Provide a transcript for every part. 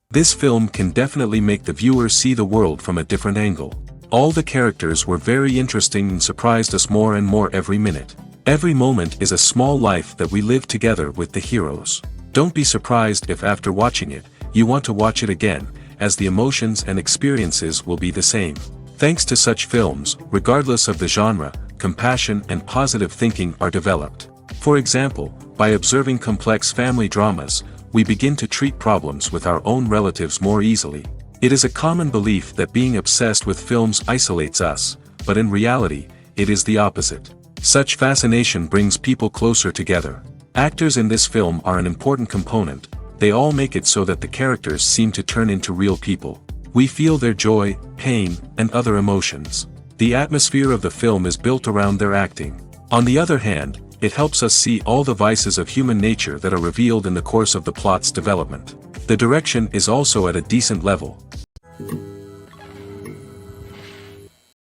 This film can definitely make the viewer see the world from a different angle. All the characters were very interesting and surprised us more and more every minute. Every moment is a small life that we live together with the heroes. Don't be surprised if after watching it, you want to watch it again, as the emotions and experiences will be the same. Thanks to such films, regardless of the genre, compassion and positive thinking are developed. For example, by observing complex family dramas, we begin to treat problems with our own relatives more easily. It is a common belief that being obsessed with films isolates us, but in reality, it is the opposite. Such fascination brings people closer together. Actors in this film are an important component. They all make it so that the characters seem to turn into real people. We feel their joy, pain, and other emotions. The atmosphere of the film is built around their acting. On the other hand, it helps us see all the vices of human nature that are revealed in the course of the plot's development. The direction is also at a decent level.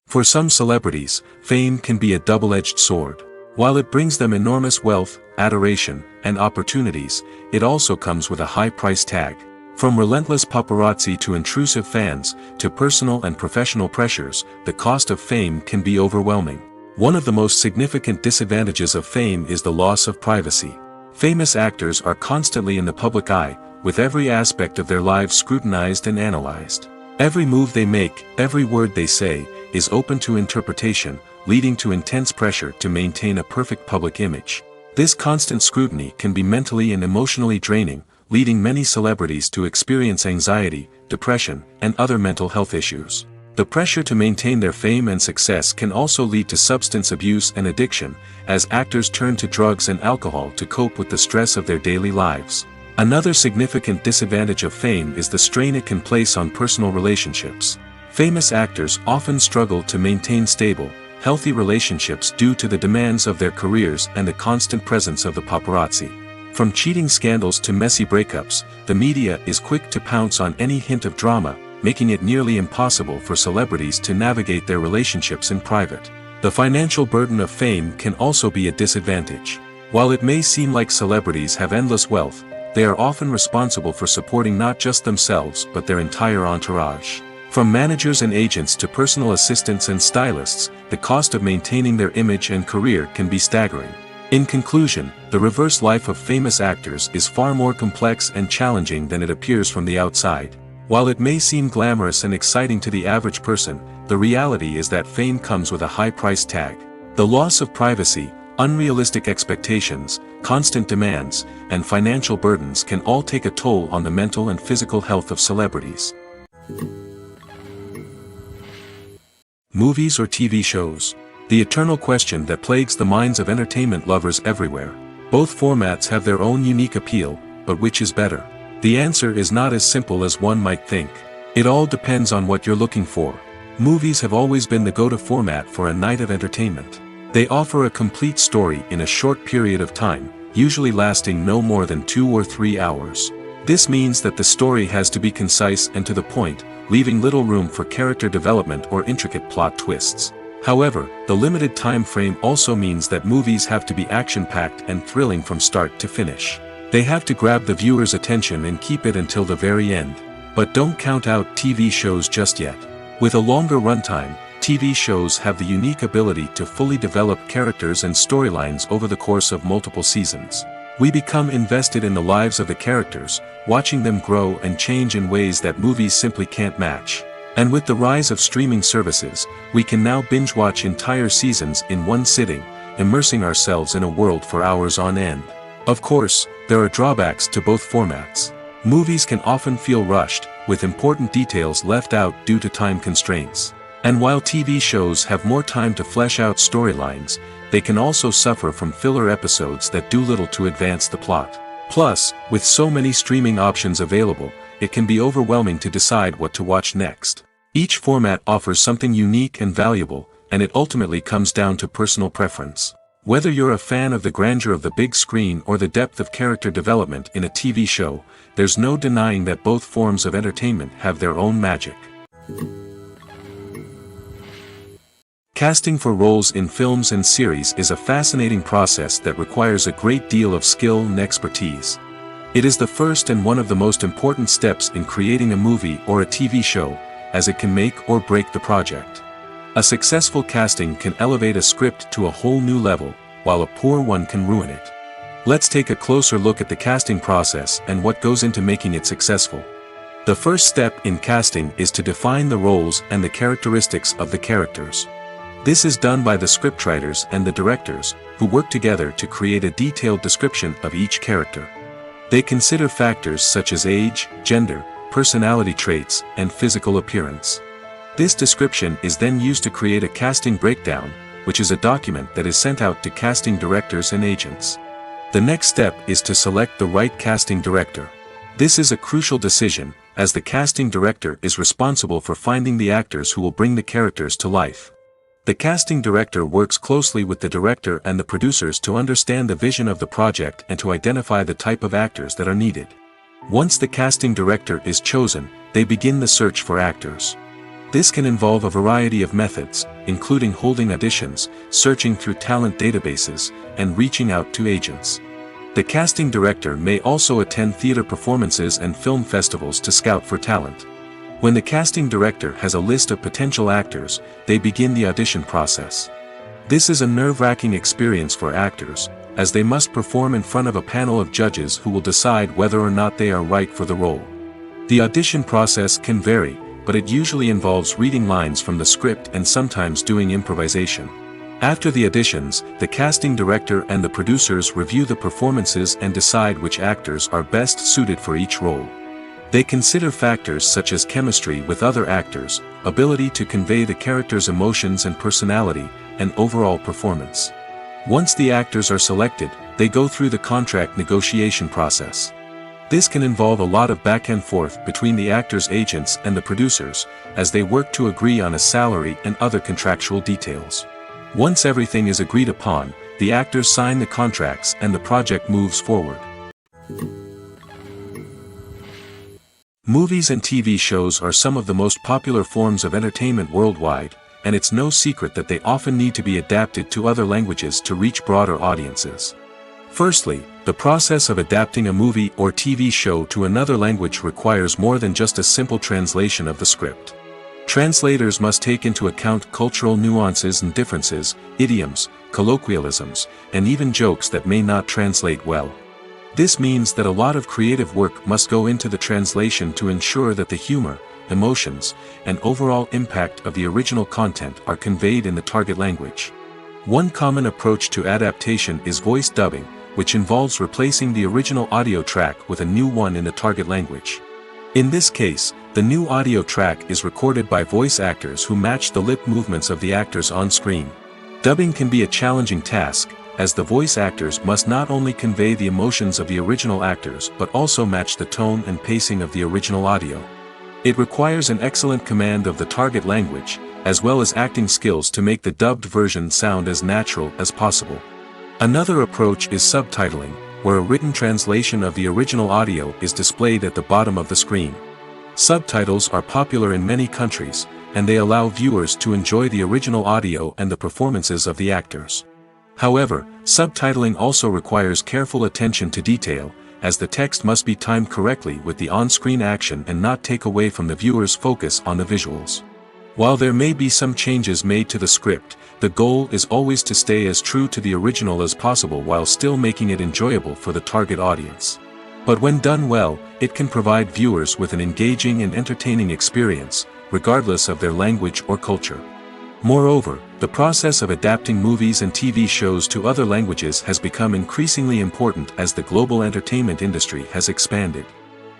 For some celebrities, fame can be a double-edged sword. While it brings them enormous wealth, adoration, and opportunities, it also comes with a high price tag. From relentless paparazzi to intrusive fans, to personal and professional pressures, the cost of fame can be overwhelming. One of the most significant disadvantages of fame is the loss of privacy. Famous actors are constantly in the public eye, with every aspect of their lives scrutinized and analyzed. Every move they make, every word they say, is open to interpretation, leading to intense pressure to maintain a perfect public image. This constant scrutiny can be mentally and emotionally draining, leading many celebrities to experience anxiety, depression, and other mental health issues. The pressure to maintain their fame and success can also lead to substance abuse and addiction, as actors turn to drugs and alcohol to cope with the stress of their daily lives. Another significant disadvantage of fame is the strain it can place on personal relationships. Famous actors often struggle to maintain stable, healthy relationships due to the demands of their careers and the constant presence of the paparazzi. From cheating scandals to messy breakups, the media is quick to pounce on any hint of drama, making it nearly impossible for celebrities to navigate their relationships in private. The financial burden of fame can also be a disadvantage. While it may seem like celebrities have endless wealth, they are often responsible for supporting not just themselves but their entire entourage. From managers and agents to personal assistants and stylists, the cost of maintaining their image and career can be staggering. In conclusion, the reverse life of famous actors is far more complex and challenging than it appears from the outside. While it may seem glamorous and exciting to the average person, the reality is that fame comes with a high price tag. The loss of privacy, unrealistic expectations, constant demands, and financial burdens can all take a toll on the mental and physical health of celebrities. Movies or TV shows? The eternal question that plagues the minds of entertainment lovers everywhere. Both formats have their own unique appeal, but which is better? The answer is not as simple as one might think. It all depends on what you're looking for. Movies have always been the go-to format for a night of entertainment. They offer a complete story in a short period of time, usually lasting no more than 2 or 3 hours. This means that the story has to be concise and to the point, leaving little room for character development or intricate plot twists. However, the limited time frame also means that movies have to be action-packed and thrilling from start to finish. They have to grab the viewer's attention and keep it until the very end. But don't count out TV shows just yet. With a longer runtime, TV shows have the unique ability to fully develop characters and storylines over the course of multiple seasons. We become invested in the lives of the characters, watching them grow and change in ways that movies simply can't match. And with the rise of streaming services, we can now binge-watch entire seasons in one sitting, immersing ourselves in a world for hours on end. Of course, there are drawbacks to both formats. Movies can often feel rushed, with important details left out due to time constraints. And while TV shows have more time to flesh out storylines, they can also suffer from filler episodes that do little to advance the plot. Plus, with so many streaming options available, it can be overwhelming to decide what to watch next. Each format offers something unique and valuable, and it ultimately comes down to personal preference. Whether you're a fan of the grandeur of the big screen or the depth of character development in a TV show, there's no denying that both forms of entertainment have their own magic. Casting for roles in films and series is a fascinating process that requires a great deal of skill and expertise. It is the first and one of the most important steps in creating a movie or a TV show, as it can make or break the project. A successful casting can elevate a script to a whole new level, while a poor one can ruin it. Let's take a closer look at the casting process and what goes into making it successful. The first step in casting is to define the roles and the characteristics of the characters. This is done by the scriptwriters and the directors, who work together to create a detailed description of each character. They consider factors such as age, gender, personality traits, and physical appearance. This description is then used to create a casting breakdown, which is a document that is sent out to casting directors and agents. The next step is to select the right casting director. This is a crucial decision, as the casting director is responsible for finding the actors who will bring the characters to life. The casting director works closely with the director and the producers to understand the vision of the project and to identify the type of actors that are needed. Once the casting director is chosen, they begin the search for actors. This can involve a variety of methods, including holding auditions, searching through talent databases, and reaching out to agents. The casting director may also attend theater performances and film festivals to scout for talent. When the casting director has a list of potential actors, they begin the audition process. This is a nerve-wracking experience for actors, as they must perform in front of a panel of judges who will decide whether or not they are right for the role. The audition process can vary, but it usually involves reading lines from the script and sometimes doing improvisation. After the auditions, the casting director and the producers review the performances and decide which actors are best suited for each role. They consider factors such as chemistry with other actors, ability to convey the character's emotions and personality, and overall performance. Once the actors are selected, they go through the contract negotiation process. This can involve a lot of back and forth between the actors' agents and the producers, as they work to agree on a salary and other contractual details. Once everything is agreed upon, the actors sign the contracts and the project moves forward. Movies and TV shows are some of the most popular forms of entertainment worldwide, and it's no secret that they often need to be adapted to other languages to reach broader audiences. Firstly, the process of adapting a movie or TV show to another language requires more than just a simple translation of the script. Translators must take into account cultural nuances and differences, idioms, colloquialisms, and even jokes that may not translate well. This means that a lot of creative work must go into the translation to ensure that the humor, emotions, and overall impact of the original content are conveyed in the target language. One common approach to adaptation is voice dubbing, which involves replacing the original audio track with a new one in the target language. In this case, the new audio track is recorded by voice actors who match the lip movements of the actors on screen. Dubbing can be a challenging task, as the voice actors must not only convey the emotions of the original actors but also match the tone and pacing of the original audio. It requires an excellent command of the target language, as well as acting skills to make the dubbed version sound as natural as possible. Another approach is subtitling, where a written translation of the original audio is displayed at the bottom of the screen. Subtitles are popular in many countries, and they allow viewers to enjoy the original audio and the performances of the actors. However, subtitling also requires careful attention to detail, as the text must be timed correctly with the on-screen action and not take away from the viewer's focus on the visuals. While there may be some changes made to the script, the goal is always to stay as true to the original as possible while still making it enjoyable for the target audience. But when done well, it can provide viewers with an engaging and entertaining experience, regardless of their language or culture. Moreover, the process of adapting movies and TV shows to other languages has become increasingly important as the global entertainment industry has expanded.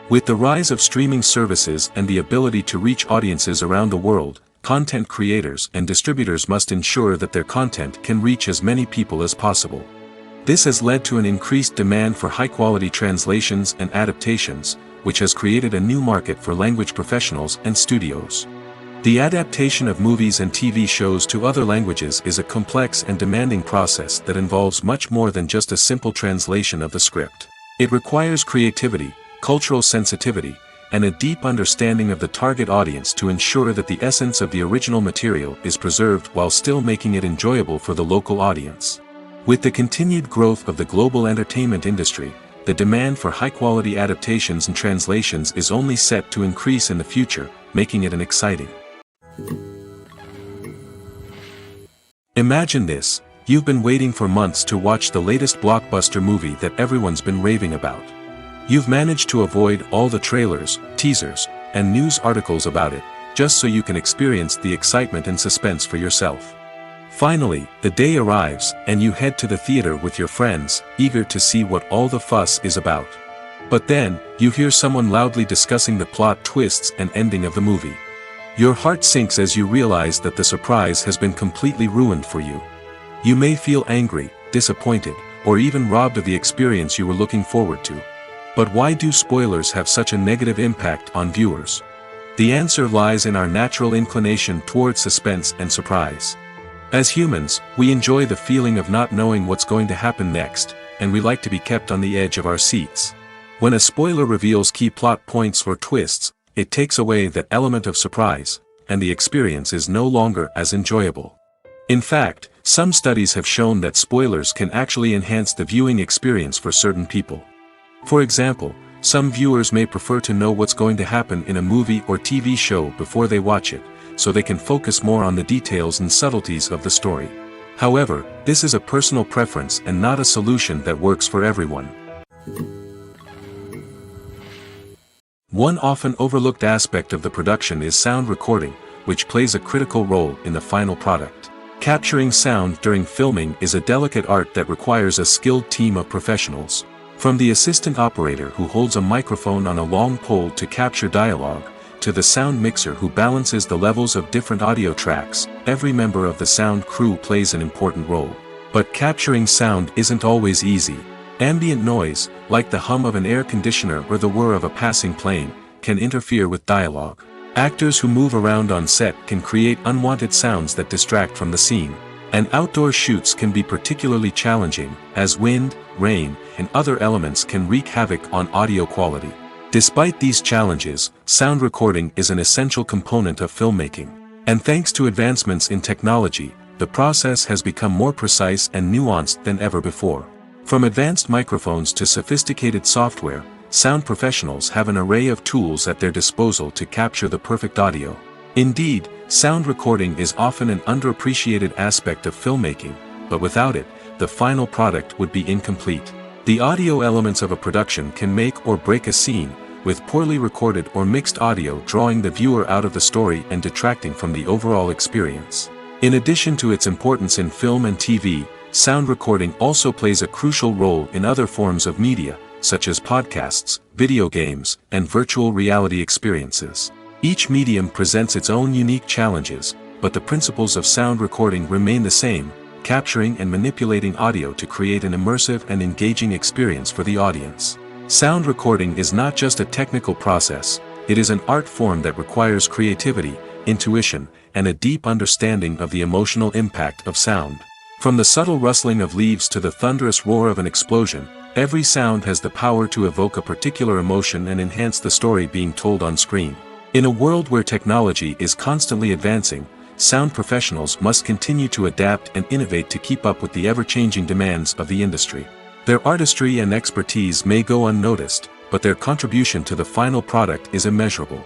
With the rise of streaming services and the ability to reach audiences around the world, content creators and distributors must ensure that their content can reach as many people as possible. This has led to an increased demand for high-quality translations and adaptations, which has created a new market for language professionals and studios. The adaptation of movies and TV shows to other languages is a complex and demanding process that involves much more than just a simple translation of the script. It requires creativity, cultural sensitivity, and a deep understanding of the target audience to ensure that the essence of the original material is preserved while still making it enjoyable for the local audience. With the continued growth of the global entertainment industry, the demand for high-quality adaptations and translations is only set to increase in the future, making it an exciting. Imagine this: you've been waiting for months to watch the latest blockbuster movie that everyone's been raving about. You've managed to avoid all the trailers, teasers, and news articles about it, just so you can experience the excitement and suspense for yourself. Finally, the day arrives, and you head to the theater with your friends, eager to see what all the fuss is about. But then, you hear someone loudly discussing the plot twists and ending of the movie. Your heart sinks as you realize that the surprise has been completely ruined for you. You may feel angry, disappointed, or even robbed of the experience you were looking forward to. But why do spoilers have such a negative impact on viewers? The answer lies in our natural inclination toward suspense and surprise. As humans, we enjoy the feeling of not knowing what's going to happen next, and we like to be kept on the edge of our seats. When a spoiler reveals key plot points or twists, it takes away that element of surprise, and the experience is no longer as enjoyable. In fact, some studies have shown that spoilers can actually enhance the viewing experience for certain people. For example, some viewers may prefer to know what's going to happen in a movie or TV show before they watch it, so they can focus more on the details and subtleties of the story. However, this is a personal preference and not a solution that works for everyone. One often overlooked aspect of the production is sound recording, which plays a critical role in the final product. Capturing sound during filming is a delicate art that requires a skilled team of professionals. From the assistant operator who holds a microphone on a long pole to capture dialogue, to the sound mixer who balances the levels of different audio tracks, every member of the sound crew plays an important role. But capturing sound isn't always easy. Ambient noise, like the hum of an air conditioner or the whir of a passing plane, can interfere with dialogue. Actors who move around on set can create unwanted sounds that distract from the scene. And outdoor shoots can be particularly challenging, as wind, rain, and other elements can wreak havoc on audio quality. Despite these challenges, sound recording is an essential component of filmmaking. And thanks to advancements in technology, the process has become more precise and nuanced than ever before. From advanced microphones to sophisticated software, sound professionals have an array of tools at their disposal to capture the perfect audio. Indeed, sound recording is often an underappreciated aspect of filmmaking, but without it, the final product would be incomplete. The audio elements of a production can make or break a scene, with poorly recorded or mixed audio drawing the viewer out of the story and detracting from the overall experience. In addition to its importance in film and TV, sound recording also plays a crucial role in other forms of media, such as podcasts, video games, and virtual reality experiences. Each medium presents its own unique challenges, but the principles of sound recording remain the same, capturing and manipulating audio to create an immersive and engaging experience for the audience. Sound recording is not just a technical process, it is an art form that requires creativity, intuition, and a deep understanding of the emotional impact of sound. From the subtle rustling of leaves to the thunderous roar of an explosion, every sound has the power to evoke a particular emotion and enhance the story being told on screen. In a world where technology is constantly advancing, sound professionals must continue to adapt and innovate to keep up with the ever-changing demands of the industry. Their artistry and expertise may go unnoticed, but their contribution to the final product is immeasurable.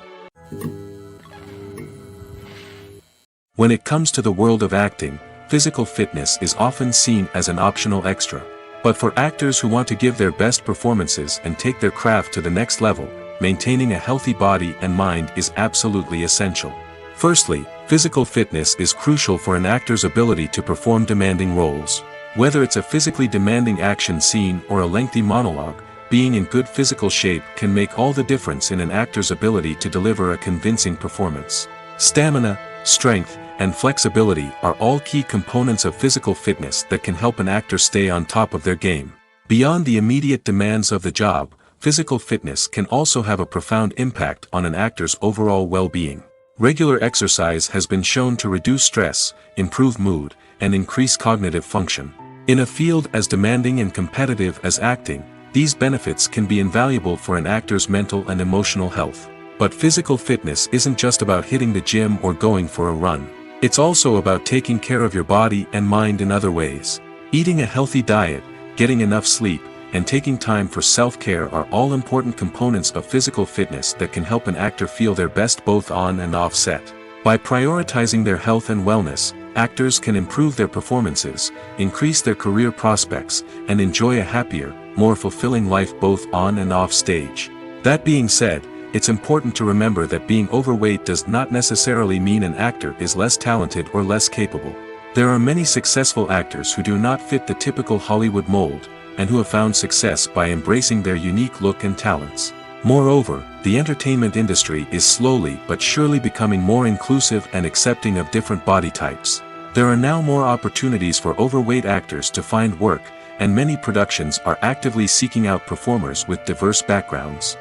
When it comes to the world of acting, physical fitness is often seen as an optional extra. But for actors who want to give their best performances and take their craft to the next level, maintaining a healthy body and mind is absolutely essential. Firstly, physical fitness is crucial for an actor's ability to perform demanding roles. Whether it's a physically demanding action scene or a lengthy monologue, being in good physical shape can make all the difference in an actor's ability to deliver a convincing performance. Stamina, strength, and flexibility are all key components of physical fitness that can help an actor stay on top of their game. Beyond the immediate demands of the job, physical fitness can also have a profound impact on an actor's overall well-being. Regular exercise has been shown to reduce stress, improve mood, and increase cognitive function. In a field as demanding and competitive as acting, these benefits can be invaluable for an actor's mental and emotional health. But physical fitness isn't just about hitting the gym or going for a run. It's also about taking care of your body and mind in other ways. Eating a healthy diet, getting enough sleep, and taking time for self-care are all important components of physical fitness that can help an actor feel their best both on and off set. By prioritizing their health and wellness, actors can improve their performances, increase their career prospects, and enjoy a happier, more fulfilling life both on and off stage. That being said, it's important to remember that being overweight does not necessarily mean an actor is less talented or less capable. There are many successful actors who do not fit the typical Hollywood mold, and who have found success by embracing their unique look and talents. Moreover, the entertainment industry is slowly but surely becoming more inclusive and accepting of different body types. There are now more opportunities for overweight actors to find work, and many productions are actively seeking out performers with diverse backgrounds.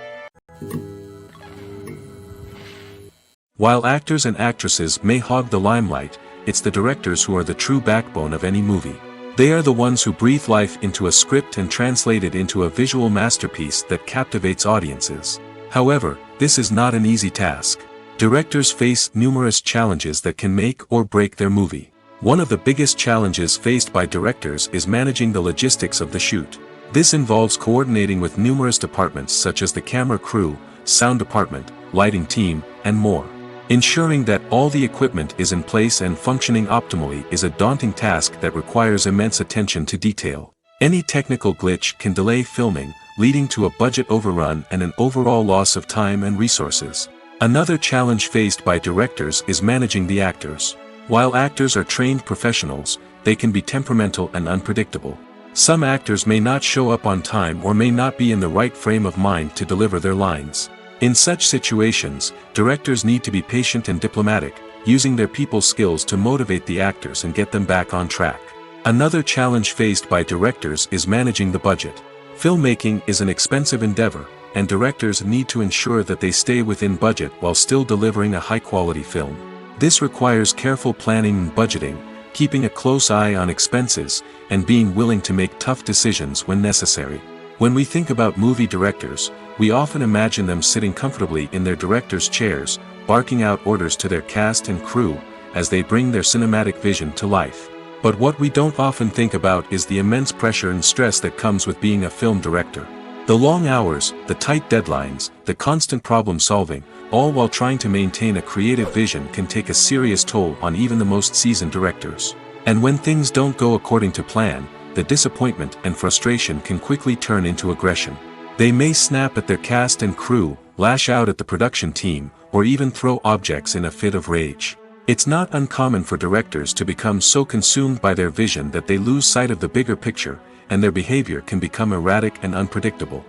While actors and actresses may hog the limelight, it's the directors who are the true backbone of any movie. They are the ones who breathe life into a script and translate it into a visual masterpiece that captivates audiences. However, this is not an easy task. Directors face numerous challenges that can make or break their movie. One of the biggest challenges faced by directors is managing the logistics of the shoot. This involves coordinating with numerous departments such as the camera crew, sound department, lighting team, and more. Ensuring that all the equipment is in place and functioning optimally is a daunting task that requires immense attention to detail. Any technical glitch can delay filming, leading to a budget overrun and an overall loss of time and resources. Another challenge faced by directors is managing the actors. While actors are trained professionals, they can be temperamental and unpredictable. Some actors may not show up on time or may not be in the right frame of mind to deliver their lines. In such situations, directors need to be patient and diplomatic, using their people skills to motivate the actors and get them back on track. Another challenge faced by directors is managing the budget. Filmmaking is an expensive endeavor, and directors need to ensure that they stay within budget while still delivering a high-quality film. This requires careful planning and budgeting, keeping a close eye on expenses, and being willing to make tough decisions when necessary. When we think about movie directors, we often imagine them sitting comfortably in their director's chairs, barking out orders to their cast and crew, as they bring their cinematic vision to life. But what we don't often think about is the immense pressure and stress that comes with being a film director. The long hours, the tight deadlines, the constant problem solving, all while trying to maintain a creative vision can take a serious toll on even the most seasoned directors. And when things don't go according to plan, the disappointment and frustration can quickly turn into aggression. They may snap at their cast and crew, lash out at the production team, or even throw objects in a fit of rage. It's not uncommon for directors to become so consumed by their vision that they lose sight of the bigger picture, and their behavior can become erratic and unpredictable.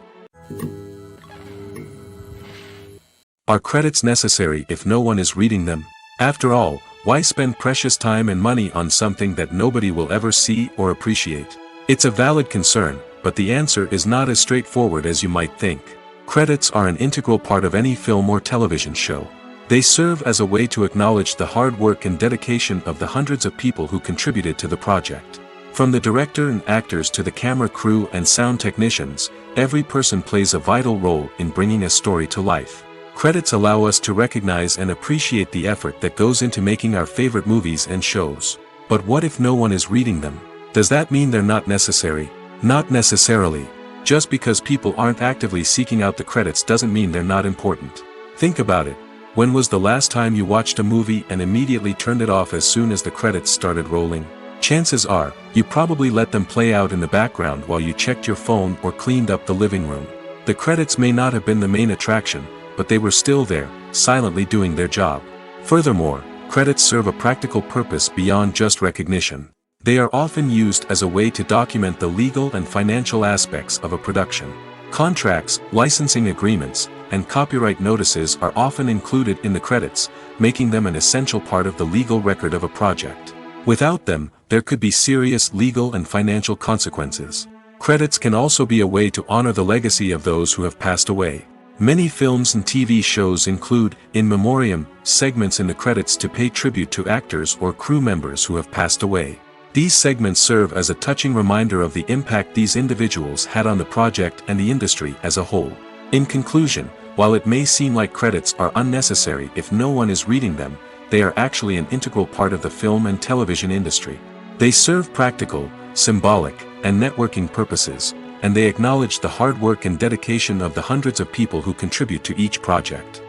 Are credits necessary if no one is reading them? After all, why spend precious time and money on something that nobody will ever see or appreciate? It's a valid concern, but the answer is not as straightforward as you might think. Credits are an integral part of any film or television show. They serve as a way to acknowledge the hard work and dedication of the hundreds of people who contributed to the project. From the director and actors to the camera crew and sound technicians, every person plays a vital role in bringing a story to life. Credits allow us to recognize and appreciate the effort that goes into making our favorite movies and shows. But what if no one is reading them? Does that mean they're not necessary? Not necessarily. Just because people aren't actively seeking out the credits doesn't mean they're not important. Think about it. When was the last time you watched a movie and immediately turned it off as soon as the credits started rolling? Chances are, you probably let them play out in the background while you checked your phone or cleaned up the living room. The credits may not have been the main attraction, but they were still there, silently doing their job. Furthermore, credits serve a practical purpose beyond just recognition. They are often used as a way to document the legal and financial aspects of a production. Contracts, licensing agreements, and copyright notices are often included in the credits, making them an essential part of the legal record of a project. Without them, there could be serious legal and financial consequences. Credits can also be a way to honor the legacy of those who have passed away. Many films and TV shows include, in memoriam, segments in the credits to pay tribute to actors or crew members who have passed away. These segments serve as a touching reminder of the impact these individuals had on the project and the industry as a whole. In conclusion, while it may seem like credits are unnecessary if no one is reading them, they are actually an integral part of the film and television industry. They serve practical, symbolic, and networking purposes, and they acknowledge the hard work and dedication of the hundreds of people who contribute to each project.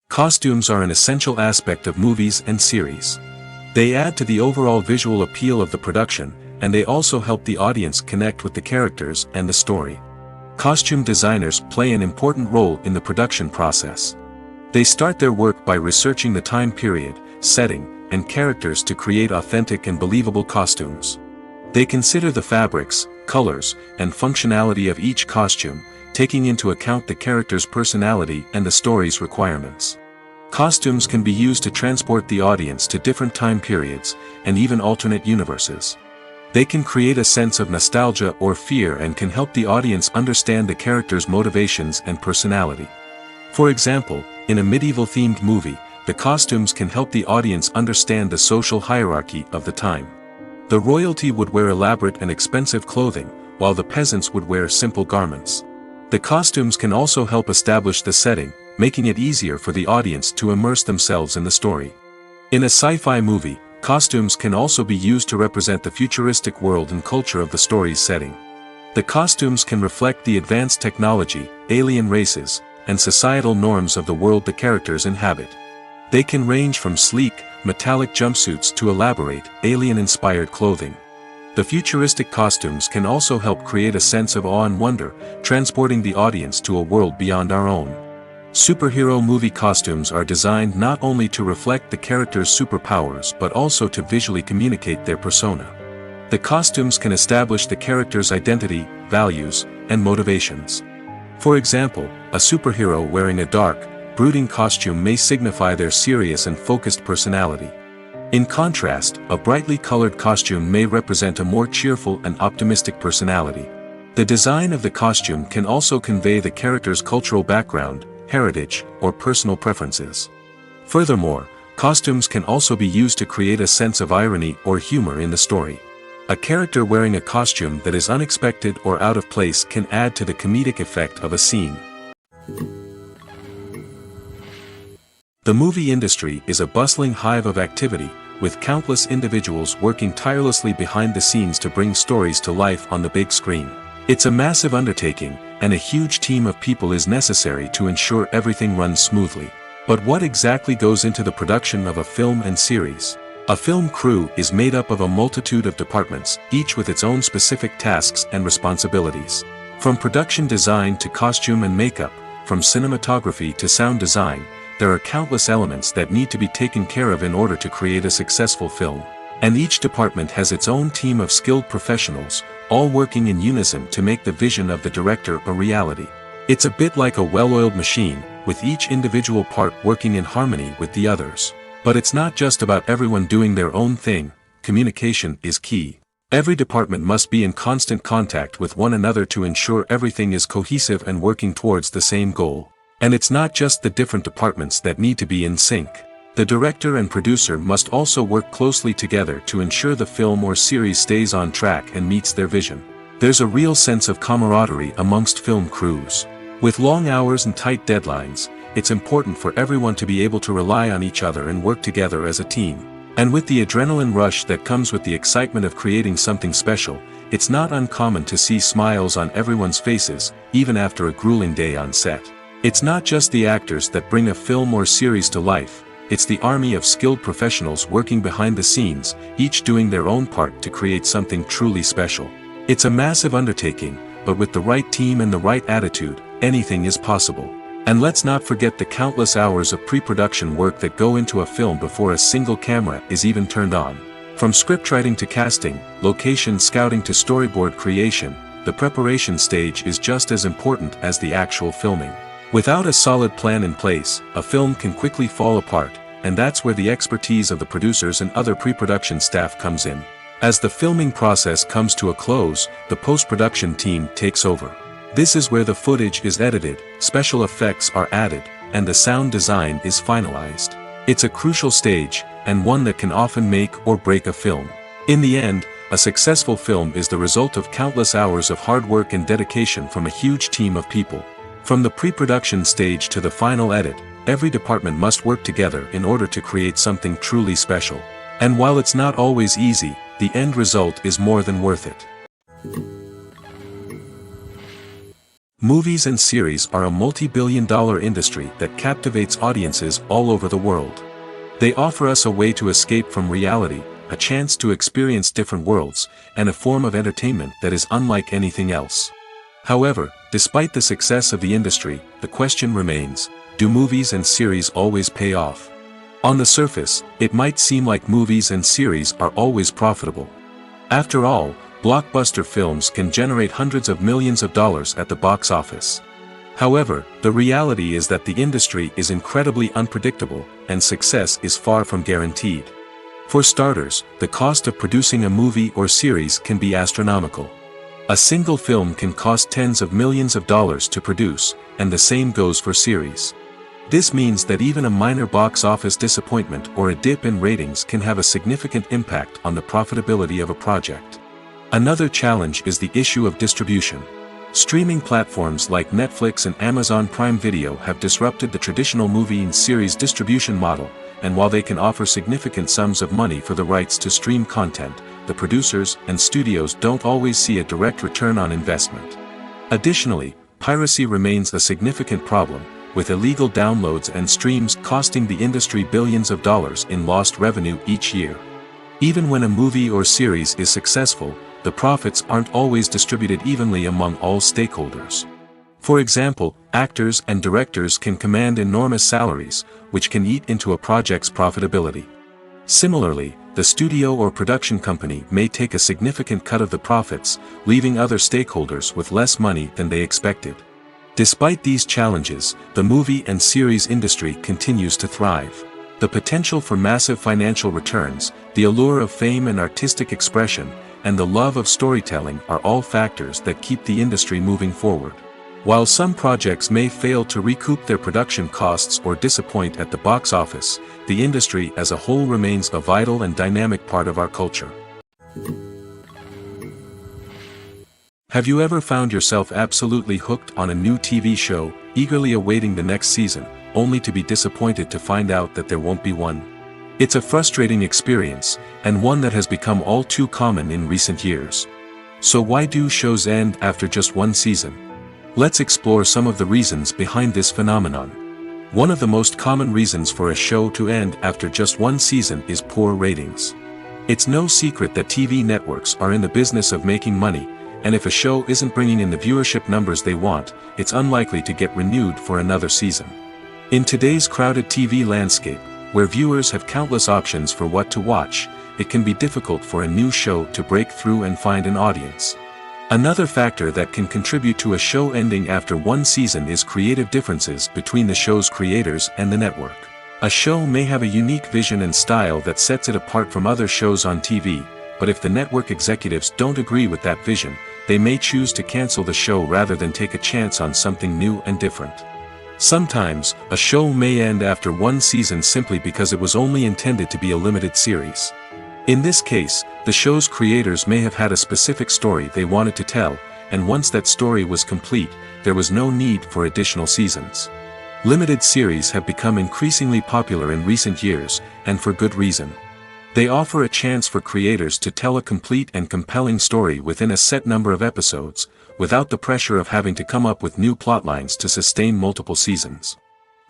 Costumes are an essential aspect of movies and series. They add to the overall visual appeal of the production, and they also help the audience connect with the characters and the story. Costume designers play an important role in the production process. They start their work by researching the time period, setting, and characters to create authentic and believable costumes. They consider the fabrics, colors, and functionality of each costume, taking into account the character's personality and the story's requirements. Costumes can be used to transport the audience to different time periods, and even alternate universes. They can create a sense of nostalgia or fear and can help the audience understand the character's motivations and personality. For example, in a medieval-themed movie, the costumes can help the audience understand the social hierarchy of the time. The royalty would wear elaborate and expensive clothing, while the peasants would wear simple garments. The costumes can also help establish the setting, making it easier for the audience to immerse themselves in the story. In a sci-fi movie, costumes can also be used to represent the futuristic world and culture of the story's setting. The costumes can reflect the advanced technology, alien races, and societal norms of the world the characters inhabit. They can range from sleek, metallic jumpsuits to elaborate, alien-inspired clothing. The futuristic costumes can also help create a sense of awe and wonder, transporting the audience to a world beyond our own. Superhero movie costumes are designed not only to reflect the character's superpowers but also to visually communicate their persona. The costumes can establish the character's identity, values, and motivations. For example, a superhero wearing a dark, brooding costume may signify their serious and focused personality. In contrast, a brightly colored costume may represent a more cheerful and optimistic personality. The design of the costume can also convey the character's cultural background, heritage, or personal preferences. Furthermore, costumes can also be used to create a sense of irony or humor in the story. A character wearing a costume that is unexpected or out of place can add to the comedic effect of a scene. The movie industry is a bustling hive of activity, with countless individuals working tirelessly behind the scenes to bring stories to life on the big screen. It's a massive undertaking, and a huge team of people is necessary to ensure everything runs smoothly. But what exactly goes into the production of a film and series? A film crew is made up of a multitude of departments, each with its own specific tasks and responsibilities. From production design to costume and makeup, from cinematography to sound design, there are countless elements that need to be taken care of in order to create a successful film. And each department has its own team of skilled professionals, all working in unison to make the vision of the director a reality. It's a bit like a well-oiled machine, with each individual part working in harmony with the others. But it's not just about everyone doing their own thing. Communication is key. Every department must be in constant contact with one another to ensure everything is cohesive and working towards the same goal. And it's not just the different departments that need to be in sync. The director and producer must also work closely together to ensure the film or series stays on track and meets their vision. There's a real sense of camaraderie amongst film crews. With long hours and tight deadlines, it's important for everyone to be able to rely on each other and work together as a team. And with the adrenaline rush that comes with the excitement of creating something special, it's not uncommon to see smiles on everyone's faces, even after a grueling day on set. It's not just the actors that bring a film or series to life, it's the army of skilled professionals working behind the scenes, each doing their own part to create something truly special. It's a massive undertaking, but with the right team and the right attitude, anything is possible. And let's not forget the countless hours of pre-production work that go into a film before a single camera is even turned on. From scriptwriting to casting, location scouting to storyboard creation, the preparation stage is just as important as the actual filming. Without a solid plan in place, a film can quickly fall apart, and that's where the expertise of the producers and other pre-production staff comes in. As the filming process comes to a close, the post-production team takes over. This is where the footage is edited, special effects are added, and the sound design is finalized. It's a crucial stage, and one that can often make or break a film. In the end, a successful film is the result of countless hours of hard work and dedication from a huge team of people. From the pre-production stage to the final edit, every department must work together in order to create something truly special. And while it's not always easy, the end result is more than worth it. Movies and series are a multi-billion-dollar industry that captivates audiences all over the world. They offer us a way to escape from reality, a chance to experience different worlds, and a form of entertainment that is unlike anything else. However, despite the success of the industry, the question remains, do movies and series always pay off? On the surface, it might seem like movies and series are always profitable. After all, blockbuster films can generate hundreds of millions of dollars at the box office. However, the reality is that the industry is incredibly unpredictable, and success is far from guaranteed. For starters, the cost of producing a movie or series can be astronomical. A single film can cost tens of millions of dollars to produce, and the same goes for series. This means that even a minor box office disappointment or a dip in ratings can have a significant impact on the profitability of a project. Another challenge is the issue of distribution. Streaming platforms like Netflix and Amazon Prime Video have disrupted the traditional movie and series distribution model, and while they can offer significant sums of money for the rights to stream content, the producers and studios don't always see a direct return on investment. Additionally, piracy remains a significant problem, with illegal downloads and streams costing the industry billions of dollars in lost revenue each year. Even when a movie or series is successful, the profits aren't always distributed evenly among all stakeholders. For example, actors and directors can command enormous salaries, which can eat into a project's profitability. Similarly, the studio or production company may take a significant cut of the profits, leaving other stakeholders with less money than they expected. Despite these challenges, the movie and series industry continues to thrive. The potential for massive financial returns, the allure of fame and artistic expression, and the love of storytelling are all factors that keep the industry moving forward. While some projects may fail to recoup their production costs or disappoint at the box office, the industry as a whole remains a vital and dynamic part of our culture. Have you ever found yourself absolutely hooked on a new TV show, eagerly awaiting the next season, only to be disappointed to find out that there won't be one? It's a frustrating experience, and one that has become all too common in recent years. So why do shows end after just one season? Let's explore some of the reasons behind this phenomenon. One of the most common reasons for a show to end after just one season is poor ratings. It's no secret that TV networks are in the business of making money, and if a show isn't bringing in the viewership numbers they want, it's unlikely to get renewed for another season. In today's crowded TV landscape, where viewers have countless options for what to watch, it can be difficult for a new show to break through and find an audience. Another factor that can contribute to a show ending after one season is creative differences between the show's creators and the network. A show may have a unique vision and style that sets it apart from other shows on TV, but if the network executives don't agree with that vision, they may choose to cancel the show rather than take a chance on something new and different. Sometimes, a show may end after one season simply because it was only intended to be a limited series. In this case, the show's creators may have had a specific story they wanted to tell, and once that story was complete, there was no need for additional seasons. Limited series have become increasingly popular in recent years, and for good reason. They offer a chance for creators to tell a complete and compelling story within a set number of episodes, without the pressure of having to come up with new plotlines to sustain multiple seasons.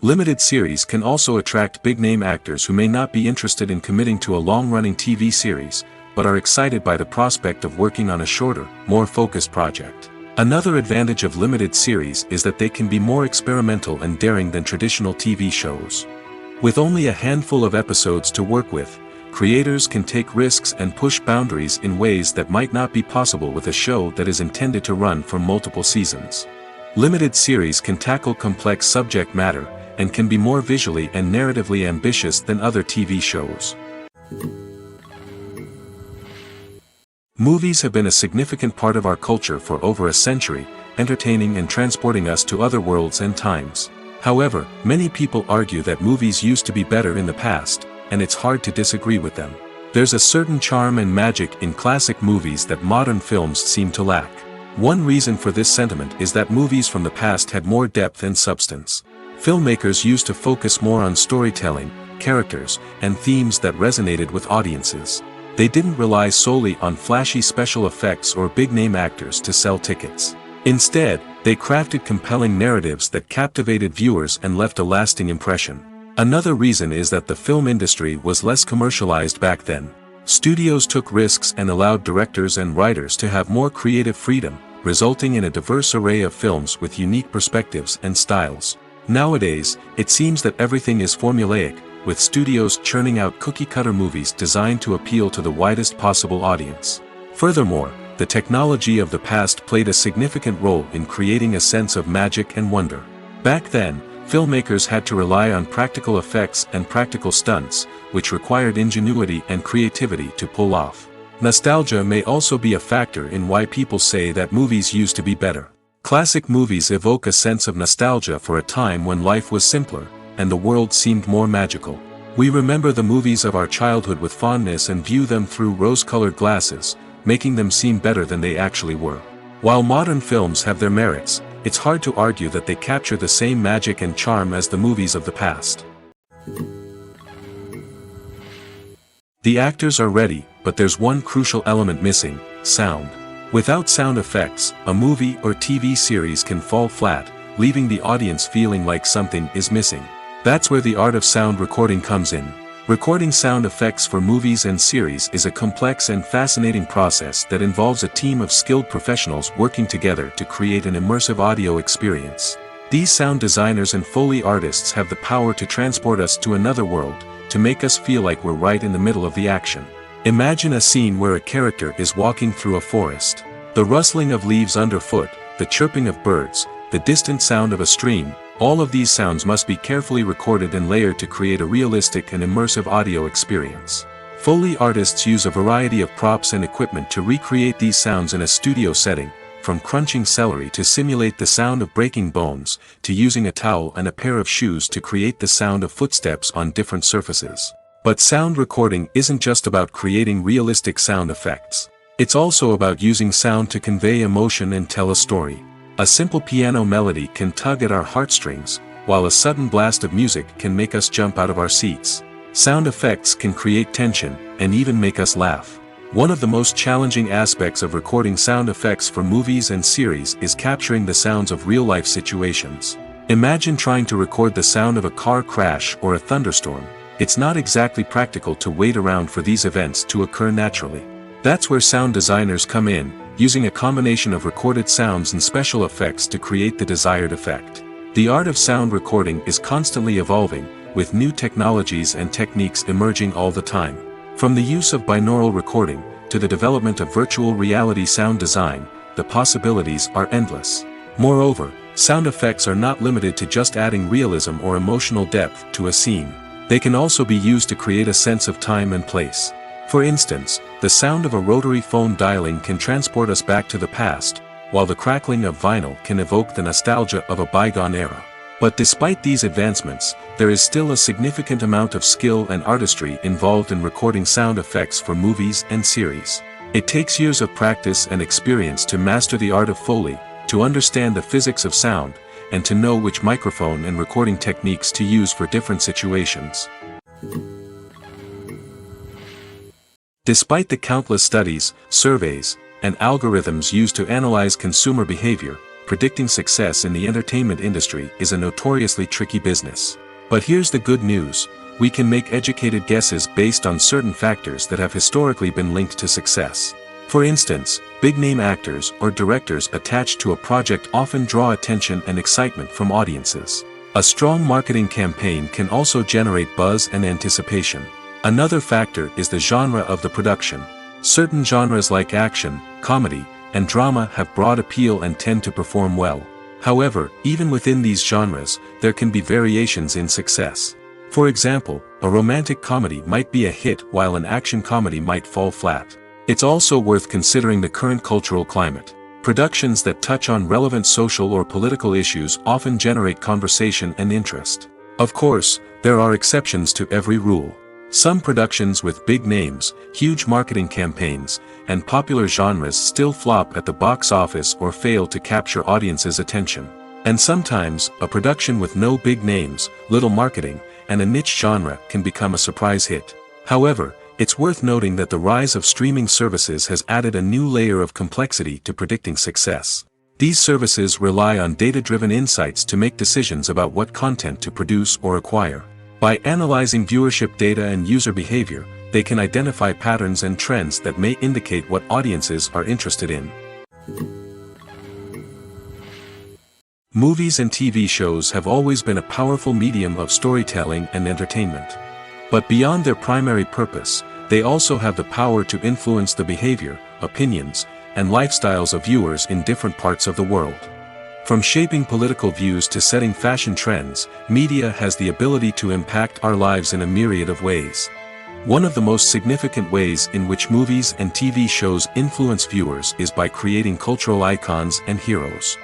Limited series can also attract big-name actors who may not be interested in committing to a long-running TV series, but are excited by the prospect of working on a shorter, more focused project. Another advantage of limited series is that they can be more experimental and daring than traditional TV shows. With only a handful of episodes to work with, creators can take risks and push boundaries in ways that might not be possible with a show that is intended to run for multiple seasons. Limited series can tackle complex subject matter, and can be more visually and narratively ambitious than other TV shows. Movies have been a significant part of our culture for over a century, entertaining and transporting us to other worlds and times. However, many people argue that movies used to be better in the past, and it's hard to disagree with them. There's a certain charm and magic in classic movies that modern films seem to lack. One reason for this sentiment is that movies from the past had more depth and substance. Filmmakers used to focus more on storytelling, characters, and themes that resonated with audiences. They didn't rely solely on flashy special effects or big-name actors to sell tickets. Instead, they crafted compelling narratives that captivated viewers and left a lasting impression. Another reason is that the film industry was less commercialized back then. Studios took risks and allowed directors and writers to have more creative freedom, resulting in a diverse array of films with unique perspectives and styles. Nowadays, it seems that everything is formulaic, with studios churning out cookie-cutter movies designed to appeal to the widest possible audience. Furthermore, the technology of the past played a significant role in creating a sense of magic and wonder. Back then, filmmakers had to rely on practical effects and practical stunts, which required ingenuity and creativity to pull off. Nostalgia may also be a factor in why people say that movies used to be better. Classic movies evoke a sense of nostalgia for a time when life was simpler, and the world seemed more magical. We remember the movies of our childhood with fondness and view them through rose-colored glasses, making them seem better than they actually were. While modern films have their merits, it's hard to argue that they capture the same magic and charm as the movies of the past. The actors are ready, but there's one crucial element missing: sound. Without sound effects, a movie or TV series can fall flat, leaving the audience feeling like something is missing. That's where the art of sound recording comes in. Recording sound effects for movies and series is a complex and fascinating process that involves a team of skilled professionals working together to create an immersive audio experience. These sound designers and Foley artists have the power to transport us to another world, to make us feel like we're right in the middle of the action. Imagine a scene where a character is walking through a forest. The rustling of leaves underfoot, the chirping of birds, the distant sound of a stream, all of these sounds must be carefully recorded and layered to create a realistic and immersive audio experience. Foley artists use a variety of props and equipment to recreate these sounds in a studio setting, from crunching celery to simulate the sound of breaking bones, to using a towel and a pair of shoes to create the sound of footsteps on different surfaces. But sound recording isn't just about creating realistic sound effects. It's also about using sound to convey emotion and tell a story. A simple piano melody can tug at our heartstrings, while a sudden blast of music can make us jump out of our seats. Sound effects can create tension, and even make us laugh. One of the most challenging aspects of recording sound effects for movies and series is capturing the sounds of real-life situations. Imagine trying to record the sound of a car crash or a thunderstorm. It's not exactly practical to wait around for these events to occur naturally. That's where sound designers come in, using a combination of recorded sounds and special effects to create the desired effect. The art of sound recording is constantly evolving, with new technologies and techniques emerging all the time. From the use of binaural recording, to the development of virtual reality sound design, the possibilities are endless. Moreover, sound effects are not limited to just adding realism or emotional depth to a scene. They can also be used to create a sense of time and place. For instance, the sound of a rotary phone dialing can transport us back to the past, while the crackling of vinyl can evoke the nostalgia of a bygone era. But despite these advancements, there is still a significant amount of skill and artistry involved in recording sound effects for movies and series. It takes years of practice and experience to master the art of Foley, to understand the physics of sound, and to know which microphone and recording techniques to use for different situations. Despite the countless studies, surveys, and algorithms used to analyze consumer behavior, predicting success in the entertainment industry is a notoriously tricky business. But here's the good news: we can make educated guesses based on certain factors that have historically been linked to success. For instance, big-name actors or directors attached to a project often draw attention and excitement from audiences. A strong marketing campaign can also generate buzz and anticipation. Another factor is the genre of the production. Certain genres like action, comedy, and drama have broad appeal and tend to perform well. However, even within these genres, there can be variations in success. For example, a romantic comedy might be a hit while an action comedy might fall flat. It's also worth considering the current cultural climate. Productions that touch on relevant social or political issues often generate conversation and interest. Of course, there are exceptions to every rule. Some productions with big names, huge marketing campaigns, and popular genres still flop at the box office or fail to capture audiences' attention. And sometimes, a production with no big names, little marketing, and a niche genre can become a surprise hit. However, it's worth noting that the rise of streaming services has added a new layer of complexity to predicting success. These services rely on data-driven insights to make decisions about what content to produce or acquire. By analyzing viewership data and user behavior, they can identify patterns and trends that may indicate what audiences are interested in. Movies and TV shows have always been a powerful medium of storytelling and entertainment. But beyond their primary purpose, they also have the power to influence the behavior, opinions, and lifestyles of viewers in different parts of the world. From shaping political views to setting fashion trends, media has the ability to impact our lives in a myriad of ways. One of the most significant ways in which movies and TV shows influence viewers is by creating cultural icons and heroes.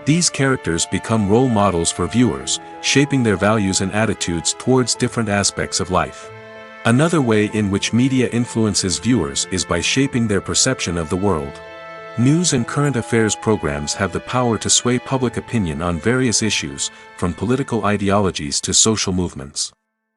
These characters become role models for viewers, shaping their values and attitudes towards different aspects of life. Another way in which media influences viewers is by shaping their perception of the world. News and current affairs programs have the power to sway public opinion on various issues, from political ideologies to social movements.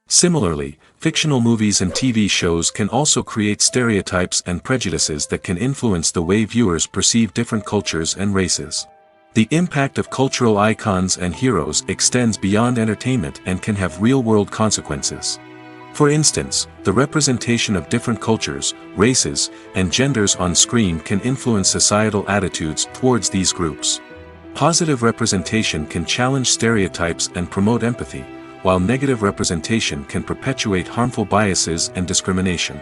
Similarly, fictional movies and TV shows can also create stereotypes and prejudices that can influence the way viewers perceive different cultures and races. The impact of cultural icons and heroes extends beyond entertainment and can have real-world consequences. For instance, the representation of different cultures, races, and genders on screen can influence societal attitudes towards these groups. Positive representation can challenge stereotypes and promote empathy, while negative representation can perpetuate harmful biases and discrimination.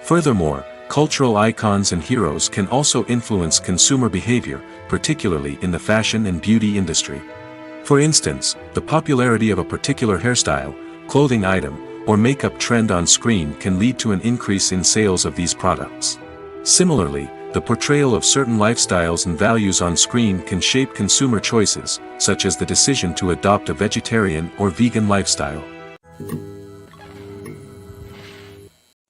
Furthermore, cultural icons and heroes can also influence consumer behavior, particularly in the fashion and beauty industry. For instance, the popularity of a particular hairstyle, clothing item, or makeup trend on screen can lead to an increase in sales of these products. Similarly, the portrayal of certain lifestyles and values on screen can shape consumer choices, such as the decision to adopt a vegetarian or vegan lifestyle.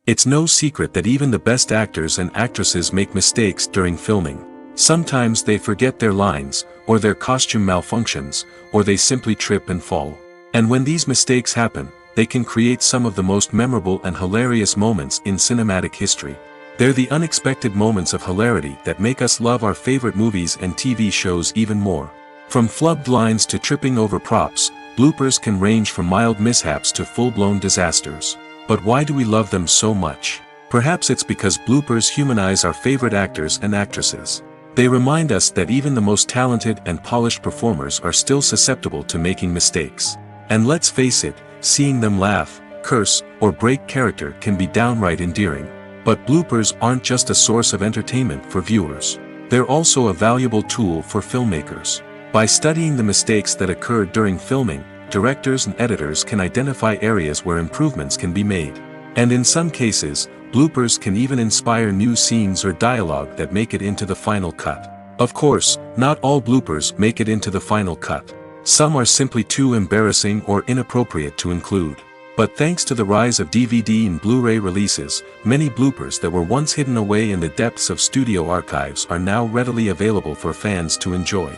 It's no secret that even the best actors and actresses make mistakes during filming. Sometimes they forget their lines, or their costume malfunctions, or they simply trip and fall. And when these mistakes happen, they can create some of the most memorable and hilarious moments in cinematic history. They're the unexpected moments of hilarity that make us love our favorite movies and TV shows even more. From flubbed lines to tripping over props, bloopers can range from mild mishaps to full-blown disasters. But why do we love them so much? Perhaps it's because bloopers humanize our favorite actors and actresses. They remind us that even the most talented and polished performers are still susceptible to making mistakes. And let's face it, seeing them laugh, curse, or break character can be downright endearing. But bloopers aren't just a source of entertainment for viewers. They're also a valuable tool for filmmakers. By studying the mistakes that occurred during filming, directors and editors can identify areas where improvements can be made. And in some cases, bloopers can even inspire new scenes or dialogue that make it into the final cut. Of course, not all bloopers make it into the final cut. Some are simply too embarrassing or inappropriate to include. But thanks to the rise of DVD and Blu-ray releases, many bloopers that were once hidden away in the depths of studio archives are now readily available for fans to enjoy.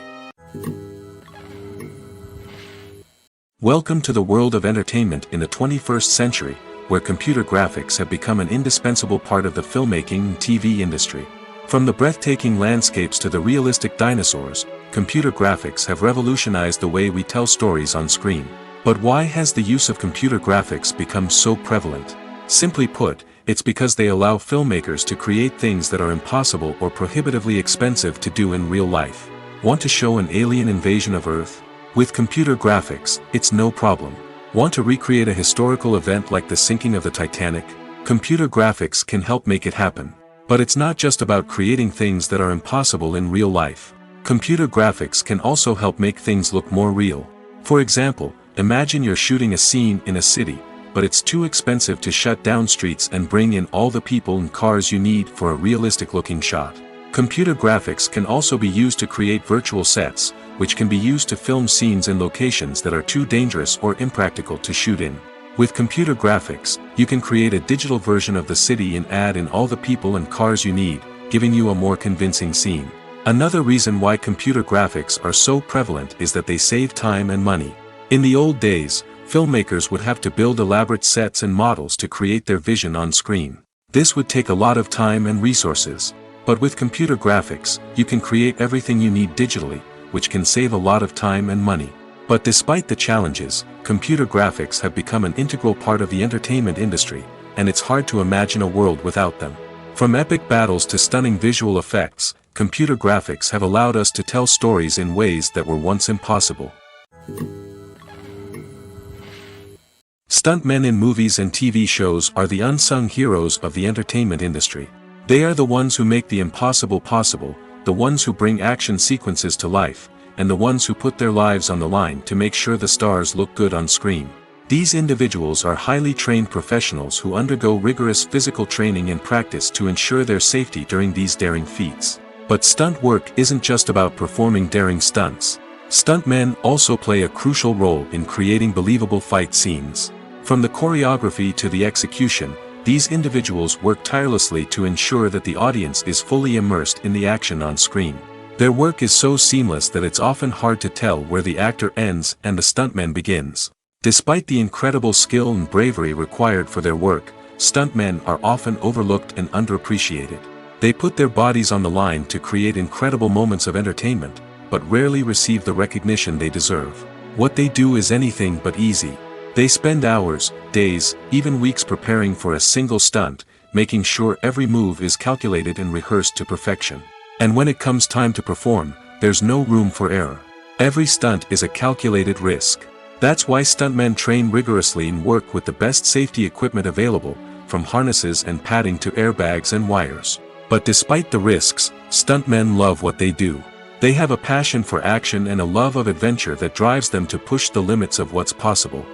Welcome to the world of entertainment in the 21st century, where computer graphics have become an indispensable part of the filmmaking and TV industry. From the breathtaking landscapes to the realistic dinosaurs, computer graphics have revolutionized the way we tell stories on screen. But why has the use of computer graphics become so prevalent? Simply put, it's because they allow filmmakers to create things that are impossible or prohibitively expensive to do in real life. Want to show an alien invasion of Earth? With computer graphics, it's no problem. Want to recreate a historical event like the sinking of the Titanic? Computer graphics can help make it happen. But it's not just about creating things that are impossible in real life. Computer graphics can also help make things look more real. For example, imagine you're shooting a scene in a city, but it's too expensive to shut down streets and bring in all the people and cars you need for a realistic-looking shot. Computer graphics can also be used to create virtual sets, which can be used to film scenes in locations that are too dangerous or impractical to shoot in. With computer graphics, you can create a digital version of the city and add in all the people and cars you need, giving you a more convincing scene. Another reason why computer graphics are so prevalent is that they save time and money. In the old days, filmmakers would have to build elaborate sets and models to create their vision on screen. This would take a lot of time and resources. But with computer graphics, you can create everything you need digitally, which can save a lot of time and money. But despite the challenges, computer graphics have become an integral part of the entertainment industry, and it's hard to imagine a world without them. From epic battles to stunning visual effects, computer graphics have allowed us to tell stories in ways that were once impossible. Stuntmen in movies and TV shows are the unsung heroes of the entertainment industry. They are the ones who make the impossible possible, the ones who bring action sequences to life, and the ones who put their lives on the line to make sure the stars look good on screen. These individuals are highly trained professionals who undergo rigorous physical training and practice to ensure their safety during these daring feats. But stunt work isn't just about performing daring stunts. Stuntmen also play a crucial role in creating believable fight scenes. From the choreography to the execution, these individuals work tirelessly to ensure that the audience is fully immersed in the action on screen. Their work is so seamless that it's often hard to tell where the actor ends and the stuntman begins. Despite the incredible skill and bravery required for their work, stuntmen are often overlooked and underappreciated. They put their bodies on the line to create incredible moments of entertainment, but rarely receive the recognition they deserve. What they do is anything but easy. They spend hours, days, even weeks preparing for a single stunt, making sure every move is calculated and rehearsed to perfection. And when it comes time to perform, there's no room for error. Every stunt is a calculated risk. That's why stuntmen train rigorously and work with the best safety equipment available, from harnesses and padding to airbags and wires. But despite the risks, stuntmen love what they do. They have a passion for action and a love of adventure that drives them to push the limits of what's possible.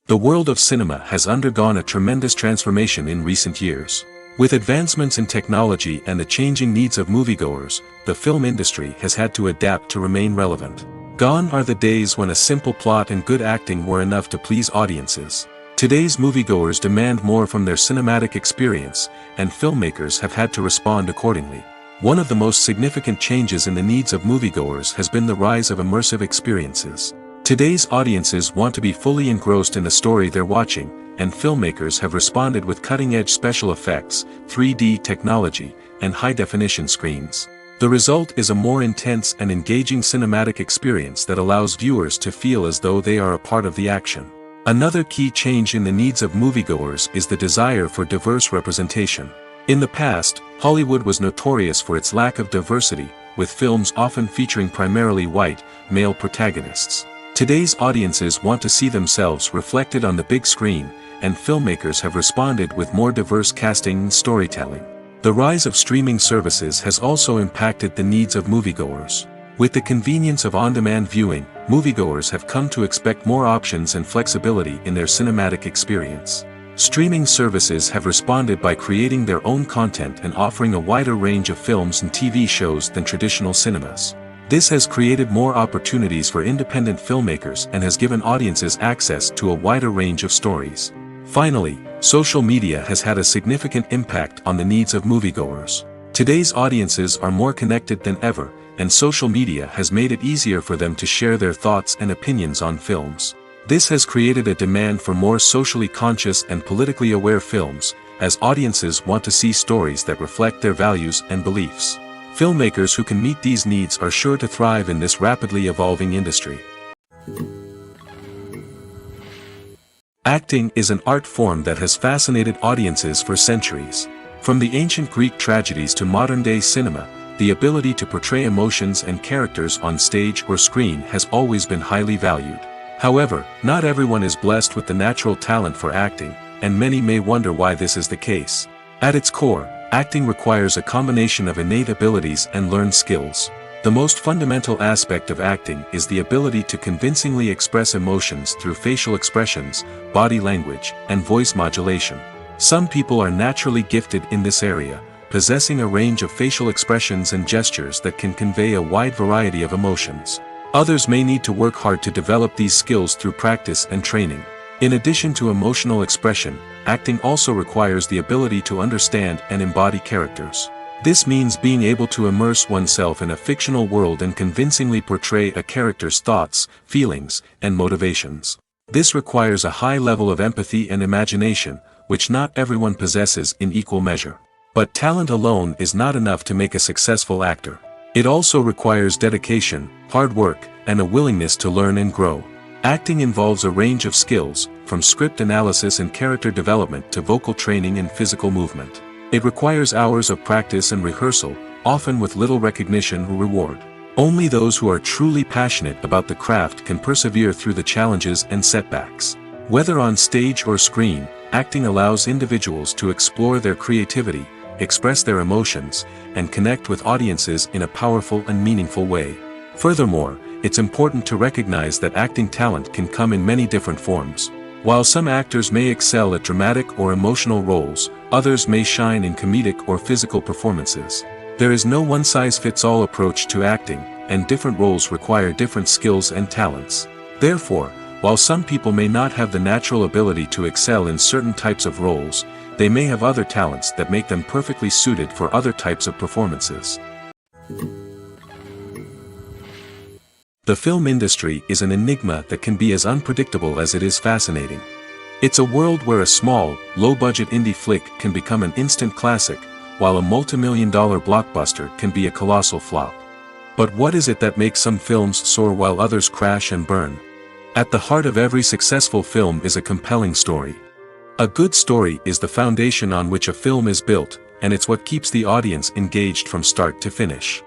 The world of cinema has undergone a tremendous transformation in recent years. With advancements in technology and the changing needs of moviegoers, the film industry has had to adapt to remain relevant. Gone are the days when a simple plot and good acting were enough to please audiences. Today's moviegoers demand more from their cinematic experience, and filmmakers have had to respond accordingly. One of the most significant changes in the needs of moviegoers has been the rise of immersive experiences. Today's audiences want to be fully engrossed in the story they're watching, and filmmakers have responded with cutting-edge special effects, 3D technology, and high-definition screens. The result is a more intense and engaging cinematic experience that allows viewers to feel as though they are a part of the action. Another key change in the needs of moviegoers is the desire for diverse representation. In the past, Hollywood was notorious for its lack of diversity, with films often featuring primarily white, male protagonists. Today's audiences want to see themselves reflected on the big screen, and filmmakers have responded with more diverse casting and storytelling. The rise of streaming services has also impacted the needs of moviegoers. With the convenience of on-demand viewing, moviegoers have come to expect more options and flexibility in their cinematic experience. Streaming services have responded by creating their own content and offering a wider range of films and TV shows than traditional cinemas. This has created more opportunities for independent filmmakers and has given audiences access to a wider range of stories. Finally, social media has had a significant impact on the needs of moviegoers. Today's audiences are more connected than ever, and social media has made it easier for them to share their thoughts and opinions on films. This has created a demand for more socially conscious and politically aware films, as audiences want to see stories that reflect their values and beliefs. Filmmakers who can meet these needs are sure to thrive in this rapidly evolving industry. Acting is an art form that has fascinated audiences for centuries. From the ancient Greek tragedies to modern-day cinema, the ability to portray emotions and characters on stage or screen has always been highly valued. However, not everyone is blessed with the natural talent for acting, and many may wonder why this is the case. At its core, acting requires a combination of innate abilities and learned skills. The most fundamental aspect of acting is the ability to convincingly express emotions through facial expressions, body language, and voice modulation. Some people are naturally gifted in this area, possessing a range of facial expressions and gestures that can convey a wide variety of emotions. Others may need to work hard to develop these skills through practice and training. In addition to emotional expression, acting also requires the ability to understand and embody characters. This means being able to immerse oneself in a fictional world and convincingly portray a character's thoughts, feelings, and motivations. This requires a high level of empathy and imagination, which not everyone possesses in equal measure. But talent alone is not enough to make a successful actor. It also requires dedication, hard work, and a willingness to learn and grow. Acting involves a range of skills, from script analysis and character development to vocal training and physical movement. It requires hours of practice and rehearsal, often with little recognition or reward. Only those who are truly passionate about the craft can persevere through the challenges and setbacks. Whether on stage or screen, acting allows individuals to explore their creativity, express their emotions, and connect with audiences in a powerful and meaningful way. Furthermore, it's important to recognize that acting talent can come in many different forms. While some actors may excel at dramatic or emotional roles, others may shine in comedic or physical performances. There is no one-size-fits-all approach to acting, and different roles require different skills and talents. Therefore, while some people may not have the natural ability to excel in certain types of roles, they may have other talents that make them perfectly suited for other types of performances. The film industry is an enigma that can be as unpredictable as it is fascinating. It's a world where a small, low-budget indie flick can become an instant classic, while a multi-million-dollar blockbuster can be a colossal flop. But what is it that makes some films soar while others crash and burn? At the heart of every successful film is a compelling story. A good story is the foundation on which a film is built, and it's what keeps the audience engaged from start to finish.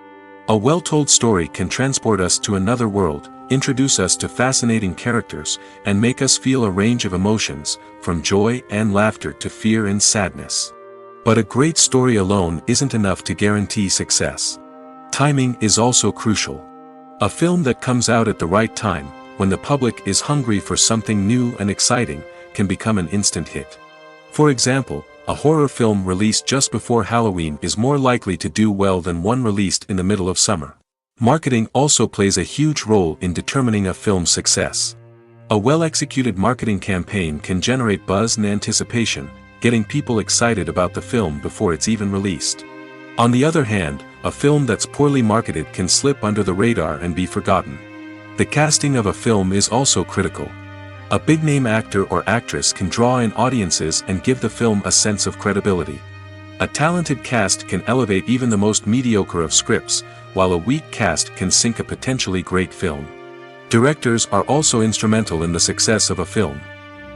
A well-told story can transport us to another world, introduce us to fascinating characters, and make us feel a range of emotions, from joy and laughter to fear and sadness. But a great story alone isn't enough to guarantee success. Timing is also crucial. A film that comes out at the right time, when the public is hungry for something new and exciting, can become an instant hit. For example, a horror film released just before Halloween is more likely to do well than one released in the middle of summer. Marketing also plays a huge role in determining a film's success. A well-executed marketing campaign can generate buzz and anticipation, getting people excited about the film before it's even released. On the other hand, a film that's poorly marketed can slip under the radar and be forgotten. The casting of a film is also critical. A big-name actor or actress can draw in audiences and give the film a sense of credibility. A talented cast can elevate even the most mediocre of scripts, while a weak cast can sink a potentially great film. Directors are also instrumental in the success of a film.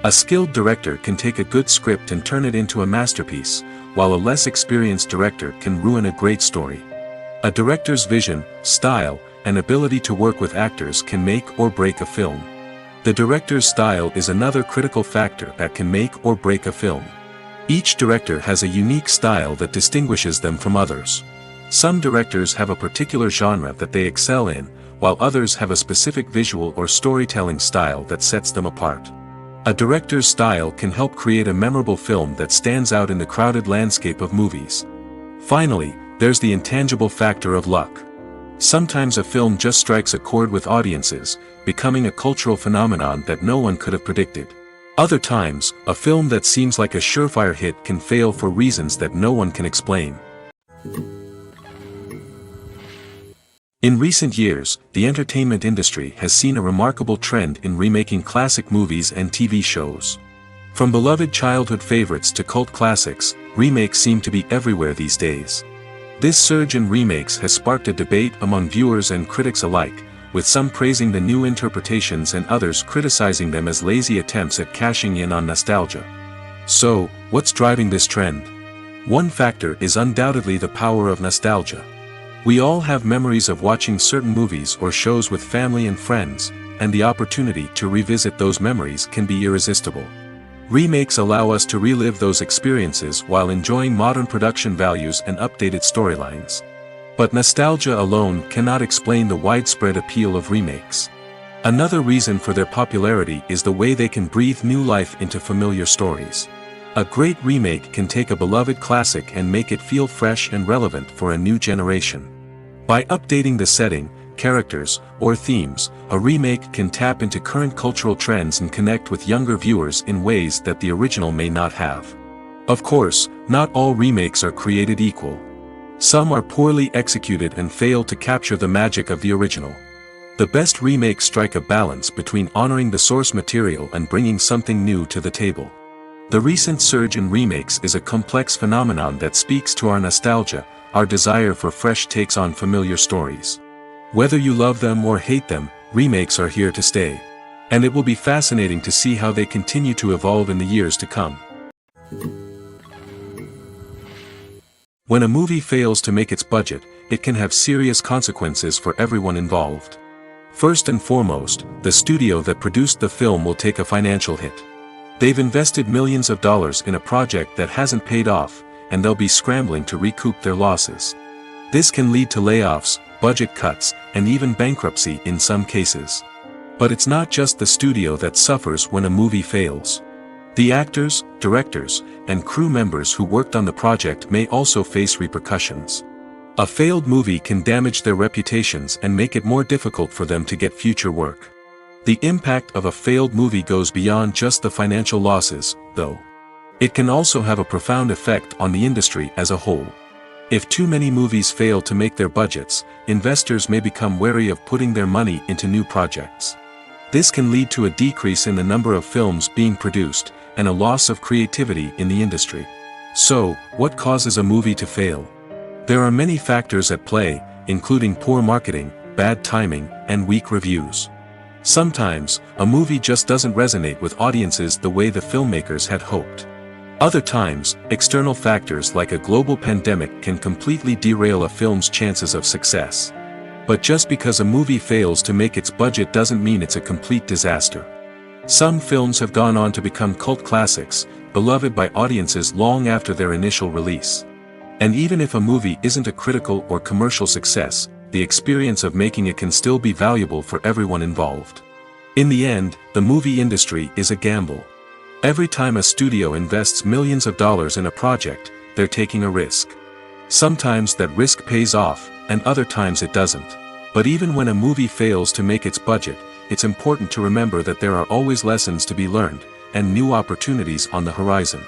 A skilled director can take a good script and turn it into a masterpiece, while a less experienced director can ruin a great story. A director's vision, style, and ability to work with actors can make or break a film. The director's style is another critical factor that can make or break a film. Each director has a unique style that distinguishes them from others. Some directors have a particular genre that they excel in, while others have a specific visual or storytelling style that sets them apart. A director's style can help create a memorable film that stands out in the crowded landscape of movies. Finally, there's the intangible factor of luck. Sometimes a film just strikes a chord with audiences, becoming a cultural phenomenon that no one could have predicted. Other times, a film that seems like a surefire hit can fail for reasons that no one can explain. In recent years, the entertainment industry has seen a remarkable trend in remaking classic movies and TV shows. From beloved childhood favorites to cult classics, remakes seem to be everywhere these days. This surge in remakes has sparked a debate among viewers and critics alike, with some praising the new interpretations and others criticizing them as lazy attempts at cashing in on nostalgia. So, what's driving this trend? One factor is undoubtedly the power of nostalgia. We all have memories of watching certain movies or shows with family and friends, and the opportunity to revisit those memories can be irresistible. Remakes allow us to relive those experiences while enjoying modern production values and updated storylines. But nostalgia alone cannot explain the widespread appeal of remakes. Another reason for their popularity is the way they can breathe new life into familiar stories. A great remake can take a beloved classic and make it feel fresh and relevant for a new generation. By updating the setting, characters, or themes, a remake can tap into current cultural trends and connect with younger viewers in ways that the original may not have. Of course, not all remakes are created equal. Some are poorly executed and fail to capture the magic of the original. The best remakes strike a balance between honoring the source material and bringing something new to the table. The recent surge in remakes is a complex phenomenon that speaks to our nostalgia, our desire for fresh takes on familiar stories. Whether you love them or hate them, remakes are here to stay. And it will be fascinating to see how they continue to evolve in the years to come. When a movie fails to make its budget, it can have serious consequences for everyone involved. First and foremost, the studio that produced the film will take a financial hit. They've invested millions of dollars in a project that hasn't paid off, and they'll be scrambling to recoup their losses. This can lead to layoffs, budget cuts, and even bankruptcy in some cases. But it's not just the studio that suffers when a movie fails. The actors, directors, and crew members who worked on the project may also face repercussions. A failed movie can damage their reputations and make it more difficult for them to get future work. The impact of a failed movie goes beyond just the financial losses, though. It can also have a profound effect on the industry as a whole. If too many movies fail to make their budgets, investors may become wary of putting their money into new projects. This can lead to a decrease in the number of films being produced, and a loss of creativity in the industry. So, what causes a movie to fail? There are many factors at play, including poor marketing, bad timing, and weak reviews. Sometimes, a movie just doesn't resonate with audiences the way the filmmakers had hoped. Other times, external factors like a global pandemic can completely derail a film's chances of success. But just because a movie fails to make its budget doesn't mean it's a complete disaster. Some films have gone on to become cult classics, beloved by audiences long after their initial release. And even if a movie isn't a critical or commercial success, the experience of making it can still be valuable for everyone involved. In the end, the movie industry is a gamble. Every time a studio invests millions of dollars in a project, they're taking a risk. Sometimes that risk pays off, and other times it doesn't. But even when a movie fails to make its budget, it's important to remember that there are always lessons to be learned, and new opportunities on the horizon.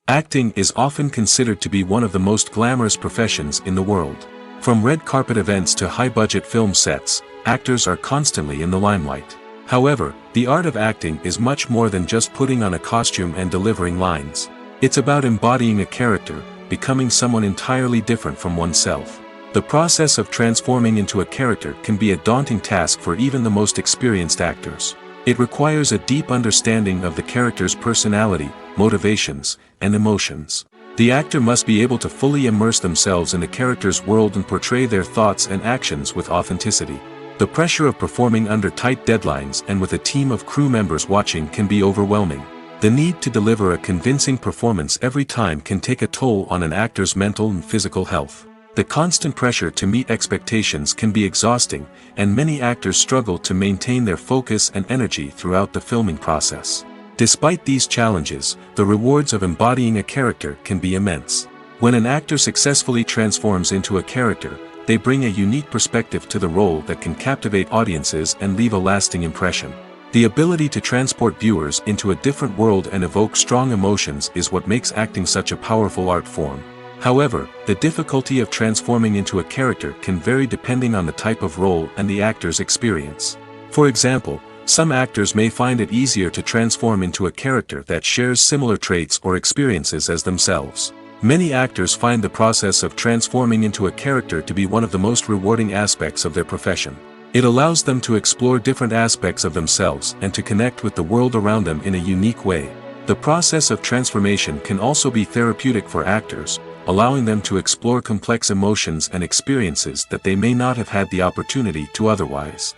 Acting is often considered to be one of the most glamorous professions in the world. From red carpet events to high-budget film sets, actors are constantly in the limelight. However, the art of acting is much more than just putting on a costume and delivering lines. It's about embodying a character, becoming someone entirely different from oneself. The process of transforming into a character can be a daunting task for even the most experienced actors. It requires a deep understanding of the character's personality, motivations, and emotions. The actor must be able to fully immerse themselves in the character's world and portray their thoughts and actions with authenticity. The pressure of performing under tight deadlines and with a team of crew members watching can be overwhelming. The need to deliver a convincing performance every time can take a toll on an actor's mental and physical health. The constant pressure to meet expectations can be exhausting, and many actors struggle to maintain their focus and energy throughout the filming process. Despite these challenges, the rewards of embodying a character can be immense. When an actor successfully transforms into a character, they bring a unique perspective to the role that can captivate audiences and leave a lasting impression. The ability to transport viewers into a different world and evoke strong emotions is what makes acting such a powerful art form. However, the difficulty of transforming into a character can vary depending on the type of role and the actor's experience. For example, Some actors may find it easier to transform into a character that shares similar traits or experiences as themselves. Many actors find the process of transforming into a character to be one of the most rewarding aspects of their profession. It allows them to explore different aspects of themselves and to connect with the world around them in a unique way. The process of transformation can also be therapeutic for actors, allowing them to explore complex emotions and experiences that they may not have had the opportunity to otherwise.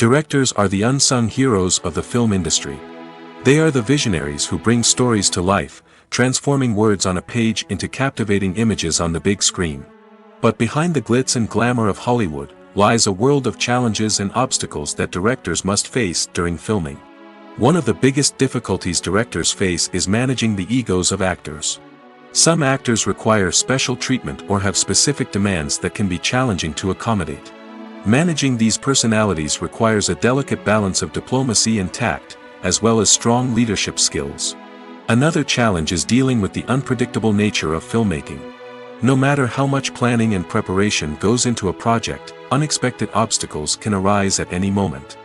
Directors are the unsung heroes of the film industry. They are the visionaries who bring stories to life, transforming words on a page into captivating images on the big screen. But behind the glitz and glamour of Hollywood lies a world of challenges and obstacles that directors must face during filming. One of the biggest difficulties directors face is managing the egos of actors. Some actors require special treatment or have specific demands that can be challenging to accommodate. Managing these personalities requires a delicate balance of diplomacy and tact, as well as strong leadership skills. Another challenge is dealing with the unpredictable nature of filmmaking. No matter how much planning and preparation goes into a project, unexpected obstacles can arise at any moment.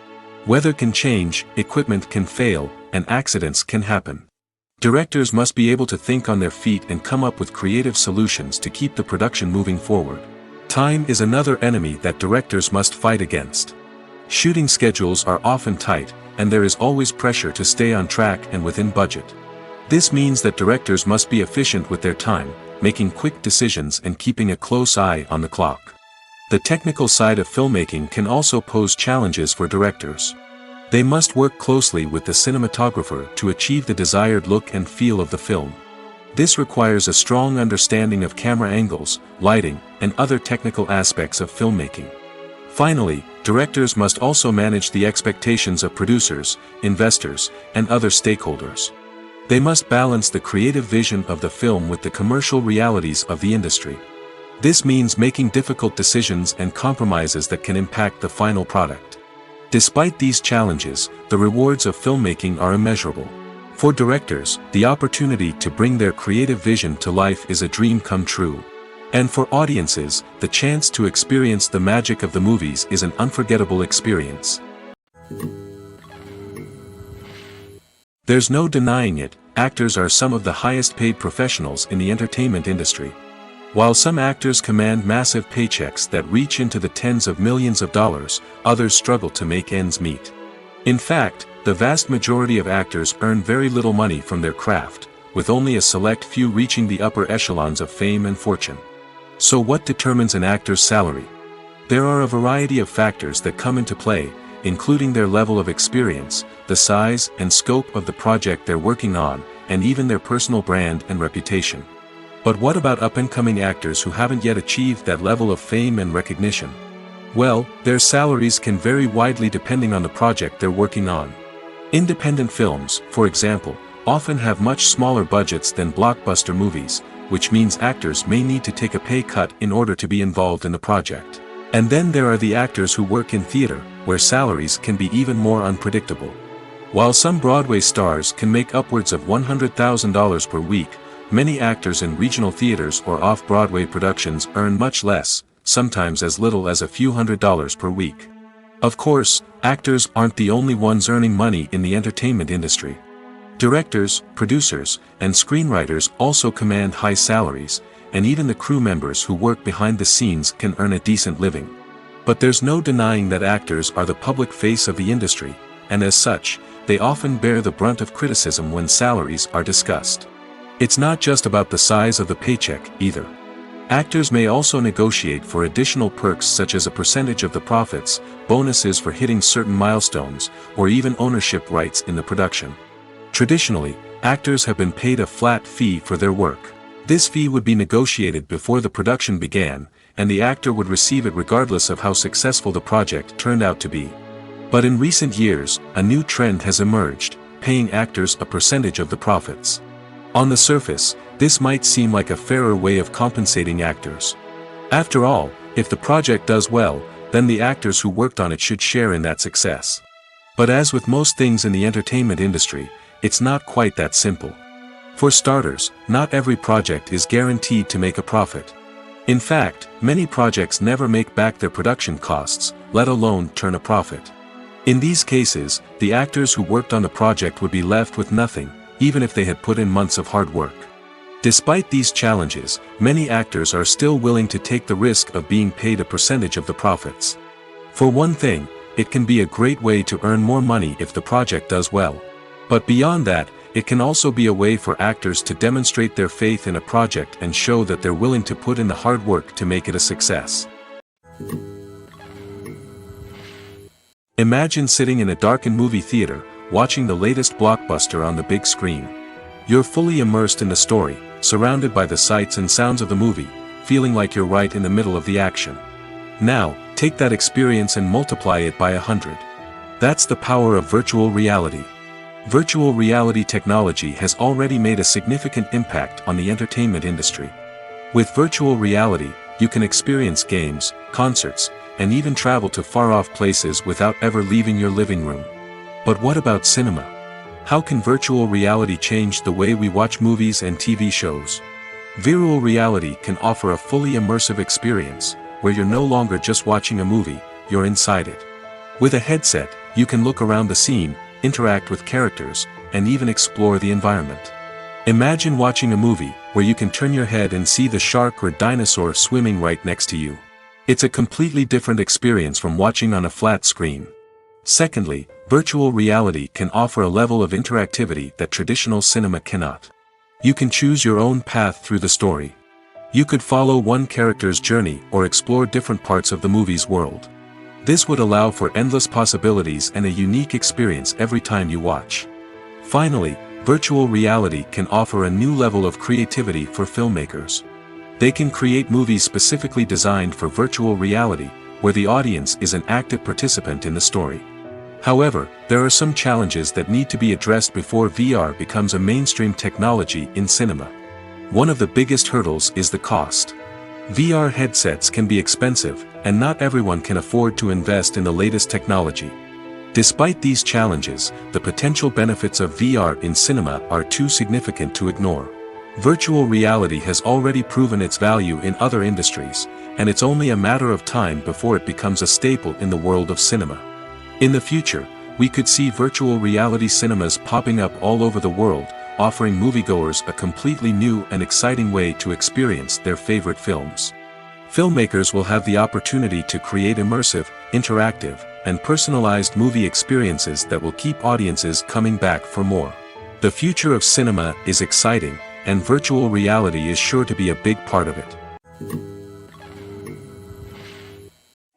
Weather can change, equipment can fail, and accidents can happen. Directors must be able to think on their feet and come up with creative solutions to keep the production moving forward. Time is another enemy that directors must fight against. Shooting schedules are often tight, and there is always pressure to stay on track and within budget. This means that directors must be efficient with their time, making quick decisions and keeping a close eye on the clock. The technical side of filmmaking can also pose challenges for directors. They must work closely with the cinematographer to achieve the desired look and feel of the film. This requires a strong understanding of camera angles, lighting, and other technical aspects of filmmaking. Finally, directors must also manage the expectations of producers, investors, and other stakeholders. They must balance the creative vision of the film with the commercial realities of the industry. This means making difficult decisions and compromises that can impact the final product. Despite these challenges, the rewards of filmmaking are immeasurable. For directors, the opportunity to bring their creative vision to life is a dream come true. And for audiences, the chance to experience the magic of the movies is an unforgettable experience. There's no denying it, actors are some of the highest paid professionals in the entertainment industry. While some actors command massive paychecks that reach into the tens of millions of dollars, others struggle to make ends meet. In fact, the vast majority of actors earn very little money from their craft, with only a select few reaching the upper echelons of fame and fortune. So what determines an actor's salary? There are a variety of factors that come into play, including their level of experience, the size and scope of the project they're working on, and even their personal brand and reputation. But what about up-and-coming actors who haven't yet achieved that level of fame and recognition? Well, their salaries can vary widely depending on the project they're working on. Independent films, for example, often have much smaller budgets than blockbuster movies, which means actors may need to take a pay cut in order to be involved in the project. And then there are the actors who work in theater, where salaries can be even more unpredictable. While some Broadway stars can make upwards of $100,000 per week, many actors in regional theaters or off-Broadway productions earn much less, sometimes as little as a few $100s per week. Of course, actors aren't the only ones earning money in the entertainment industry. Directors, producers, and screenwriters also command high salaries, and even the crew members who work behind the scenes can earn a decent living. But there's no denying that actors are the public face of the industry, and as such, they often bear the brunt of criticism when salaries are discussed. It's not just about the size of the paycheck, either. Actors may also negotiate for additional perks such as a percentage of the profits, bonuses for hitting certain milestones, or even ownership rights in the production. Traditionally, actors have been paid a flat fee for their work. This fee would be negotiated before the production began, and the actor would receive it regardless of how successful the project turned out to be. But in recent years, a new trend has emerged, paying actors a percentage of the profits. On the surface, this might seem like a fairer way of compensating actors. After all, if the project does well, then the actors who worked on it should share in that success. But as with most things in the entertainment industry, it's not quite that simple. For starters, not every project is guaranteed to make a profit. In fact, many projects never make back their production costs, let alone turn a profit. In these cases, the actors who worked on the project would be left with nothing, even if they had put in months of hard work. Despite these challenges, many actors are still willing to take the risk of being paid a percentage of the profits. For one thing, it can be a great way to earn more money if the project does well. But beyond that, it can also be a way for actors to demonstrate their faith in a project and show that they're willing to put in the hard work to make it a success. Imagine sitting in a darkened movie theater, watching the latest blockbuster on the big screen. You're fully immersed in the story, surrounded by the sights and sounds of the movie, feeling like you're right in the middle of the action. Now, take that experience and multiply it by 100. That's the power of virtual reality. Virtual reality technology has already made a significant impact on the entertainment industry. With virtual reality, you can experience games, concerts, and even travel to far-off places without ever leaving your living room. But what about cinema? How can virtual reality change the way we watch movies and TV shows? Virtual reality can offer a fully immersive experience, where you're no longer just watching a movie, you're inside it. With a headset, you can look around the scene, interact with characters, and even explore the environment. Imagine watching a movie where you can turn your head and see the shark or dinosaur swimming right next to you. It's a completely different experience from watching on a flat screen. Secondly, virtual reality can offer a level of interactivity that traditional cinema cannot. You can choose your own path through the story. You could follow one character's journey or explore different parts of the movie's world. This would allow for endless possibilities and a unique experience every time you watch. Finally, virtual reality can offer a new level of creativity for filmmakers. They can create movies specifically designed for virtual reality, where the audience is an active participant in the story. However, there are some challenges that need to be addressed before VR becomes a mainstream technology in cinema. One of the biggest hurdles is the cost. VR headsets can be expensive, and not everyone can afford to invest in the latest technology. Despite these challenges, the potential benefits of VR in cinema are too significant to ignore. Virtual reality has already proven its value in other industries, and it's only a matter of time before it becomes a staple in the world of cinema. In the future, we could see virtual reality cinemas popping up all over the world, offering moviegoers a completely new and exciting way to experience their favorite films. Filmmakers will have the opportunity to create immersive, interactive, and personalized movie experiences that will keep audiences coming back for more. The future of cinema is exciting, and virtual reality is sure to be a big part of it.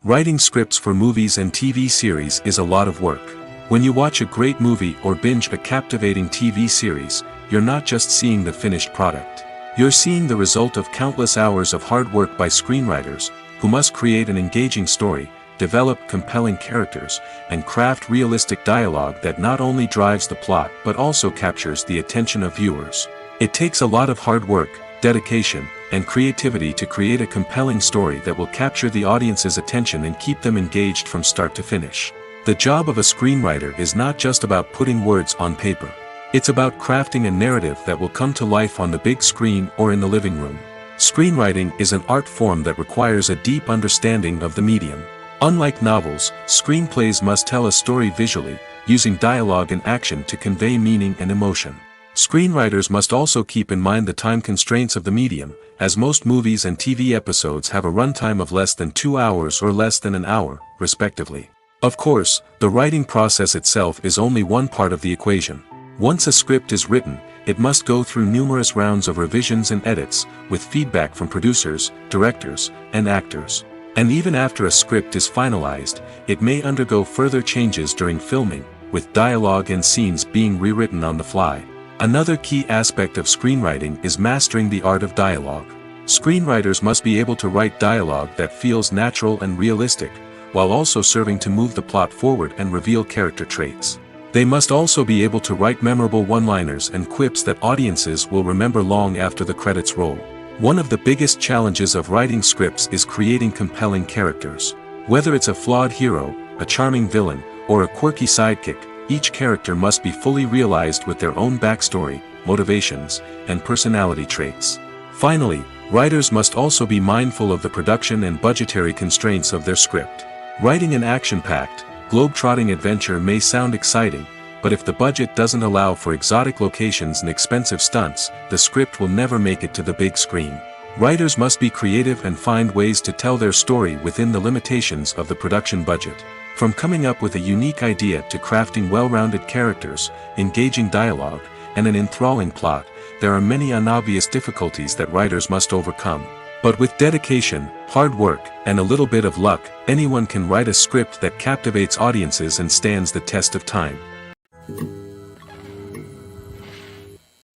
Writing scripts for movies and TV series is a lot of work. When you watch a great movie or binge a captivating TV series, you're not just seeing the finished product. You're seeing the result of countless hours of hard work by screenwriters, who must create an engaging story, develop compelling characters, and craft realistic dialogue that not only drives the plot but also captures the attention of viewers. It takes a lot of hard work, dedication, and creativity to create a compelling story that will capture the audience's attention and keep them engaged from start to finish. The job of a screenwriter is not just about putting words on paper. It's about crafting a narrative that will come to life on the big screen or in the living room. Screenwriting is an art form that requires a deep understanding of the medium. Unlike novels, screenplays must tell a story visually, using dialogue and action to convey meaning and emotion. Screenwriters must also keep in mind the time constraints of the medium, as most movies and TV episodes have a runtime of less than 2 hours or less than an hour, respectively. Of course, the writing process itself is only one part of the equation. Once a script is written, it must go through numerous rounds of revisions and edits, with feedback from producers, directors, and actors. And even after a script is finalized, it may undergo further changes during filming, with dialogue and scenes being rewritten on the fly. Another key aspect of screenwriting is mastering the art of dialogue. Screenwriters must be able to write dialogue that feels natural and realistic, while also serving to move the plot forward and reveal character traits. They must also be able to write memorable one-liners and quips that audiences will remember long after the credits roll. One of the biggest challenges of writing scripts is creating compelling characters. Whether it's a flawed hero, a charming villain, or a quirky sidekick, each character must be fully realized with their own backstory, motivations, and personality traits. Finally, Writers must also be mindful of the production and budgetary constraints of their script. Writing an action-packed, globe-trotting adventure may sound exciting, but if the budget doesn't allow for exotic locations and expensive stunts, the script will never make it to the big screen. Writers must be creative and find ways to tell their story within the limitations of the production budget. From coming up with a unique idea to crafting well-rounded characters, engaging dialogue, and an enthralling plot, there are many unobvious difficulties that writers must overcome. But with dedication, hard work, and a little bit of luck, anyone can write a script that captivates audiences and stands the test of time.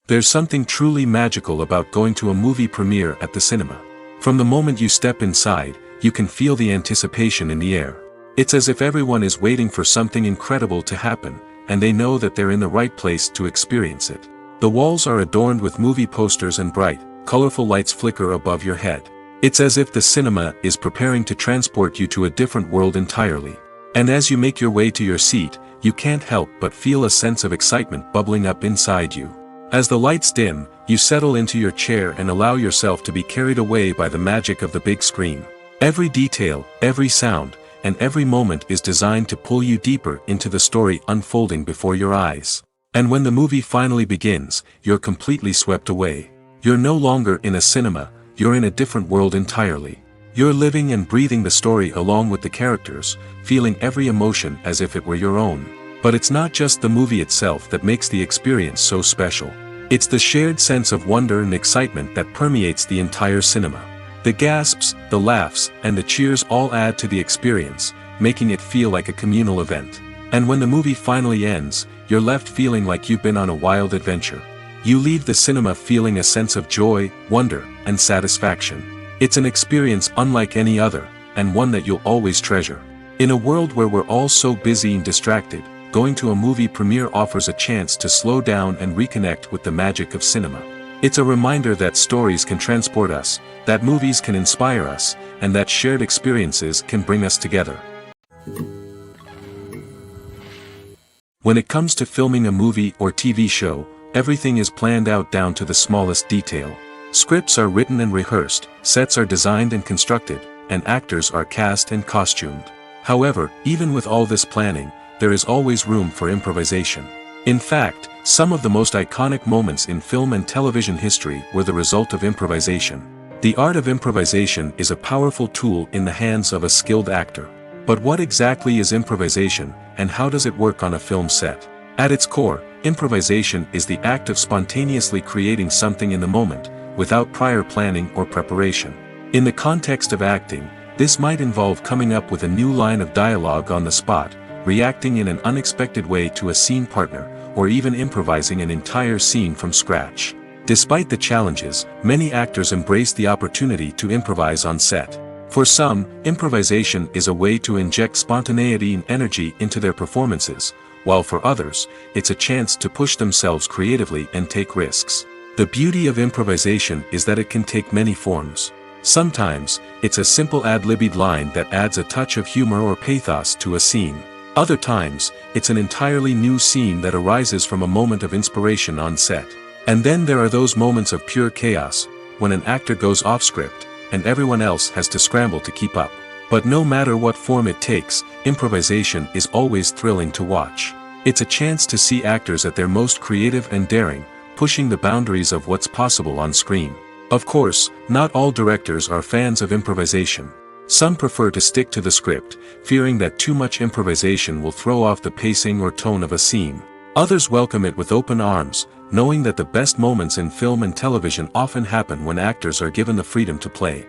There's something truly magical about going to a movie premiere at the cinema. From the moment you step inside, you can feel the anticipation in the air. It's as if everyone is waiting for something incredible to happen, and they know that they're in the right place to experience it. The walls are adorned with movie posters and bright, colorful lights flicker above your head. It's as if the cinema is preparing to transport you to a different world entirely. And as you make your way to your seat, you can't help but feel a sense of excitement bubbling up inside you. As the lights dim, you settle into your chair and allow yourself to be carried away by the magic of the big screen. Every detail, every sound, and every moment is designed to pull you deeper into the story unfolding before your eyes. And when the movie finally begins, you're completely swept away. You're no longer in a cinema, you're in a different world entirely. You're living and breathing the story along with the characters, feeling every emotion as if it were your own. But it's not just the movie itself that makes the experience so special. It's the shared sense of wonder and excitement that permeates the entire cinema. The gasps, the laughs, and the cheers all add to the experience, making it feel like a communal event. And when the movie finally ends, you're left feeling like you've been on a wild adventure. You leave the cinema feeling a sense of joy, wonder, and satisfaction. It's an experience unlike any other, and one that you'll always treasure. In a world where we're all so busy and distracted, going to a movie premiere offers a chance to slow down and reconnect with the magic of cinema. It's a reminder that stories can transport us, that movies can inspire us, and that shared experiences can bring us together. When it comes to filming a movie or TV show, everything is planned out down to the smallest detail. Scripts are written and rehearsed, sets are designed and constructed, and actors are cast and costumed. However, even with all this planning, there is always room for improvisation. In fact, some of the most iconic moments in film and television history were the result of improvisation. The art of improvisation is a powerful tool in the hands of a skilled actor. But what exactly is improvisation, and how does it work on a film set? At its core, improvisation is the act of spontaneously creating something in the moment, without prior planning or preparation. In the context of acting, this might involve coming up with a new line of dialogue on the spot, reacting in an unexpected way to a scene partner, or even improvising an entire scene from scratch. Despite the challenges, many actors embrace the opportunity to improvise on set. For some, improvisation is a way to inject spontaneity and energy into their performances, while for others, it's a chance to push themselves creatively and take risks. The beauty of improvisation is that it can take many forms. Sometimes, it's a simple ad-libbed line that adds a touch of humor or pathos to a scene. Other times, it's an entirely new scene that arises from a moment of inspiration on set. And then there are those moments of pure chaos, when an actor goes off script, and everyone else has to scramble to keep up. But no matter what form it takes, improvisation is always thrilling to watch. It's a chance to see actors at their most creative and daring, pushing the boundaries of what's possible on screen. Of course, not all directors are fans of improvisation. Some prefer to stick to the script, fearing that too much improvisation will throw off the pacing or tone of a scene. Others welcome it with open arms, knowing that the best moments in film and television often happen when actors are given the freedom to play.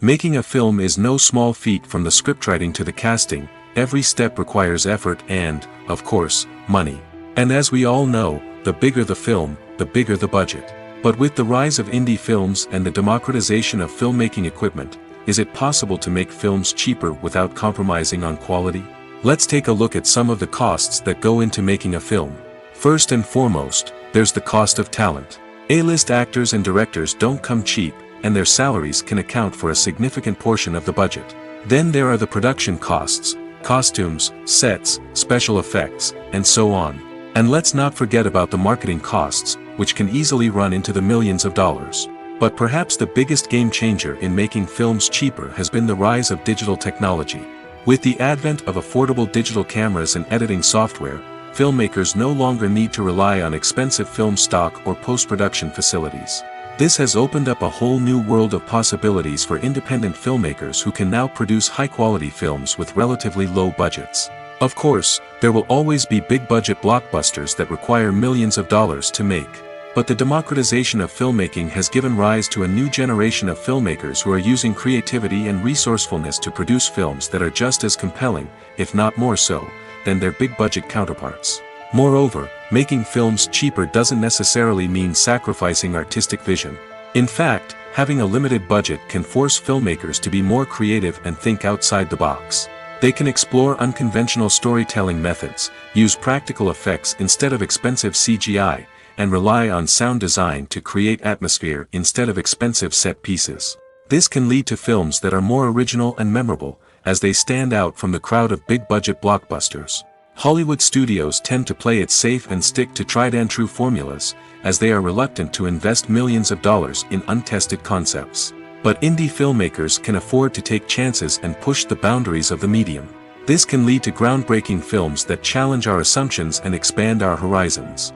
Making a film is no small feat. From the scriptwriting to the casting, every step requires effort and, of course, money. And as we all know, the bigger the film, the bigger the budget. But with the rise of indie films and the democratization of filmmaking equipment, is it possible to make films cheaper without compromising on quality? Let's take a look at some of the costs that go into making a film. First and foremost, there's the cost of talent. A-list actors and directors don't come cheap, and their salaries can account for a significant portion of the budget. Then there are the production costs, costumes, sets, special effects, and so on. And let's not forget about the marketing costs, which can easily run into the millions of dollars. But perhaps the biggest game changer in making films cheaper has been the rise of digital technology. With the advent of affordable digital cameras and editing software, filmmakers no longer need to rely on expensive film stock or post-production facilities. This has opened up a whole new world of possibilities for independent filmmakers who can now produce high-quality films with relatively low budgets. Of course, there will always be big-budget blockbusters that require millions of dollars to make. But the democratization of filmmaking has given rise to a new generation of filmmakers who are using creativity and resourcefulness to produce films that are just as compelling, if not more so, than their big-budget counterparts. Moreover, making films cheaper doesn't necessarily mean sacrificing artistic vision. In fact, having a limited budget can force filmmakers to be more creative and think outside the box. They can explore unconventional storytelling methods, use practical effects instead of expensive CGI, and rely on sound design to create atmosphere instead of expensive set pieces. This can lead to films that are more original and memorable, as they stand out from the crowd of big-budget blockbusters. Hollywood studios tend to play it safe and stick to tried-and-true formulas, as they are reluctant to invest millions of dollars in untested concepts. But indie filmmakers can afford to take chances and push the boundaries of the medium. This can lead to groundbreaking films that challenge our assumptions and expand our horizons.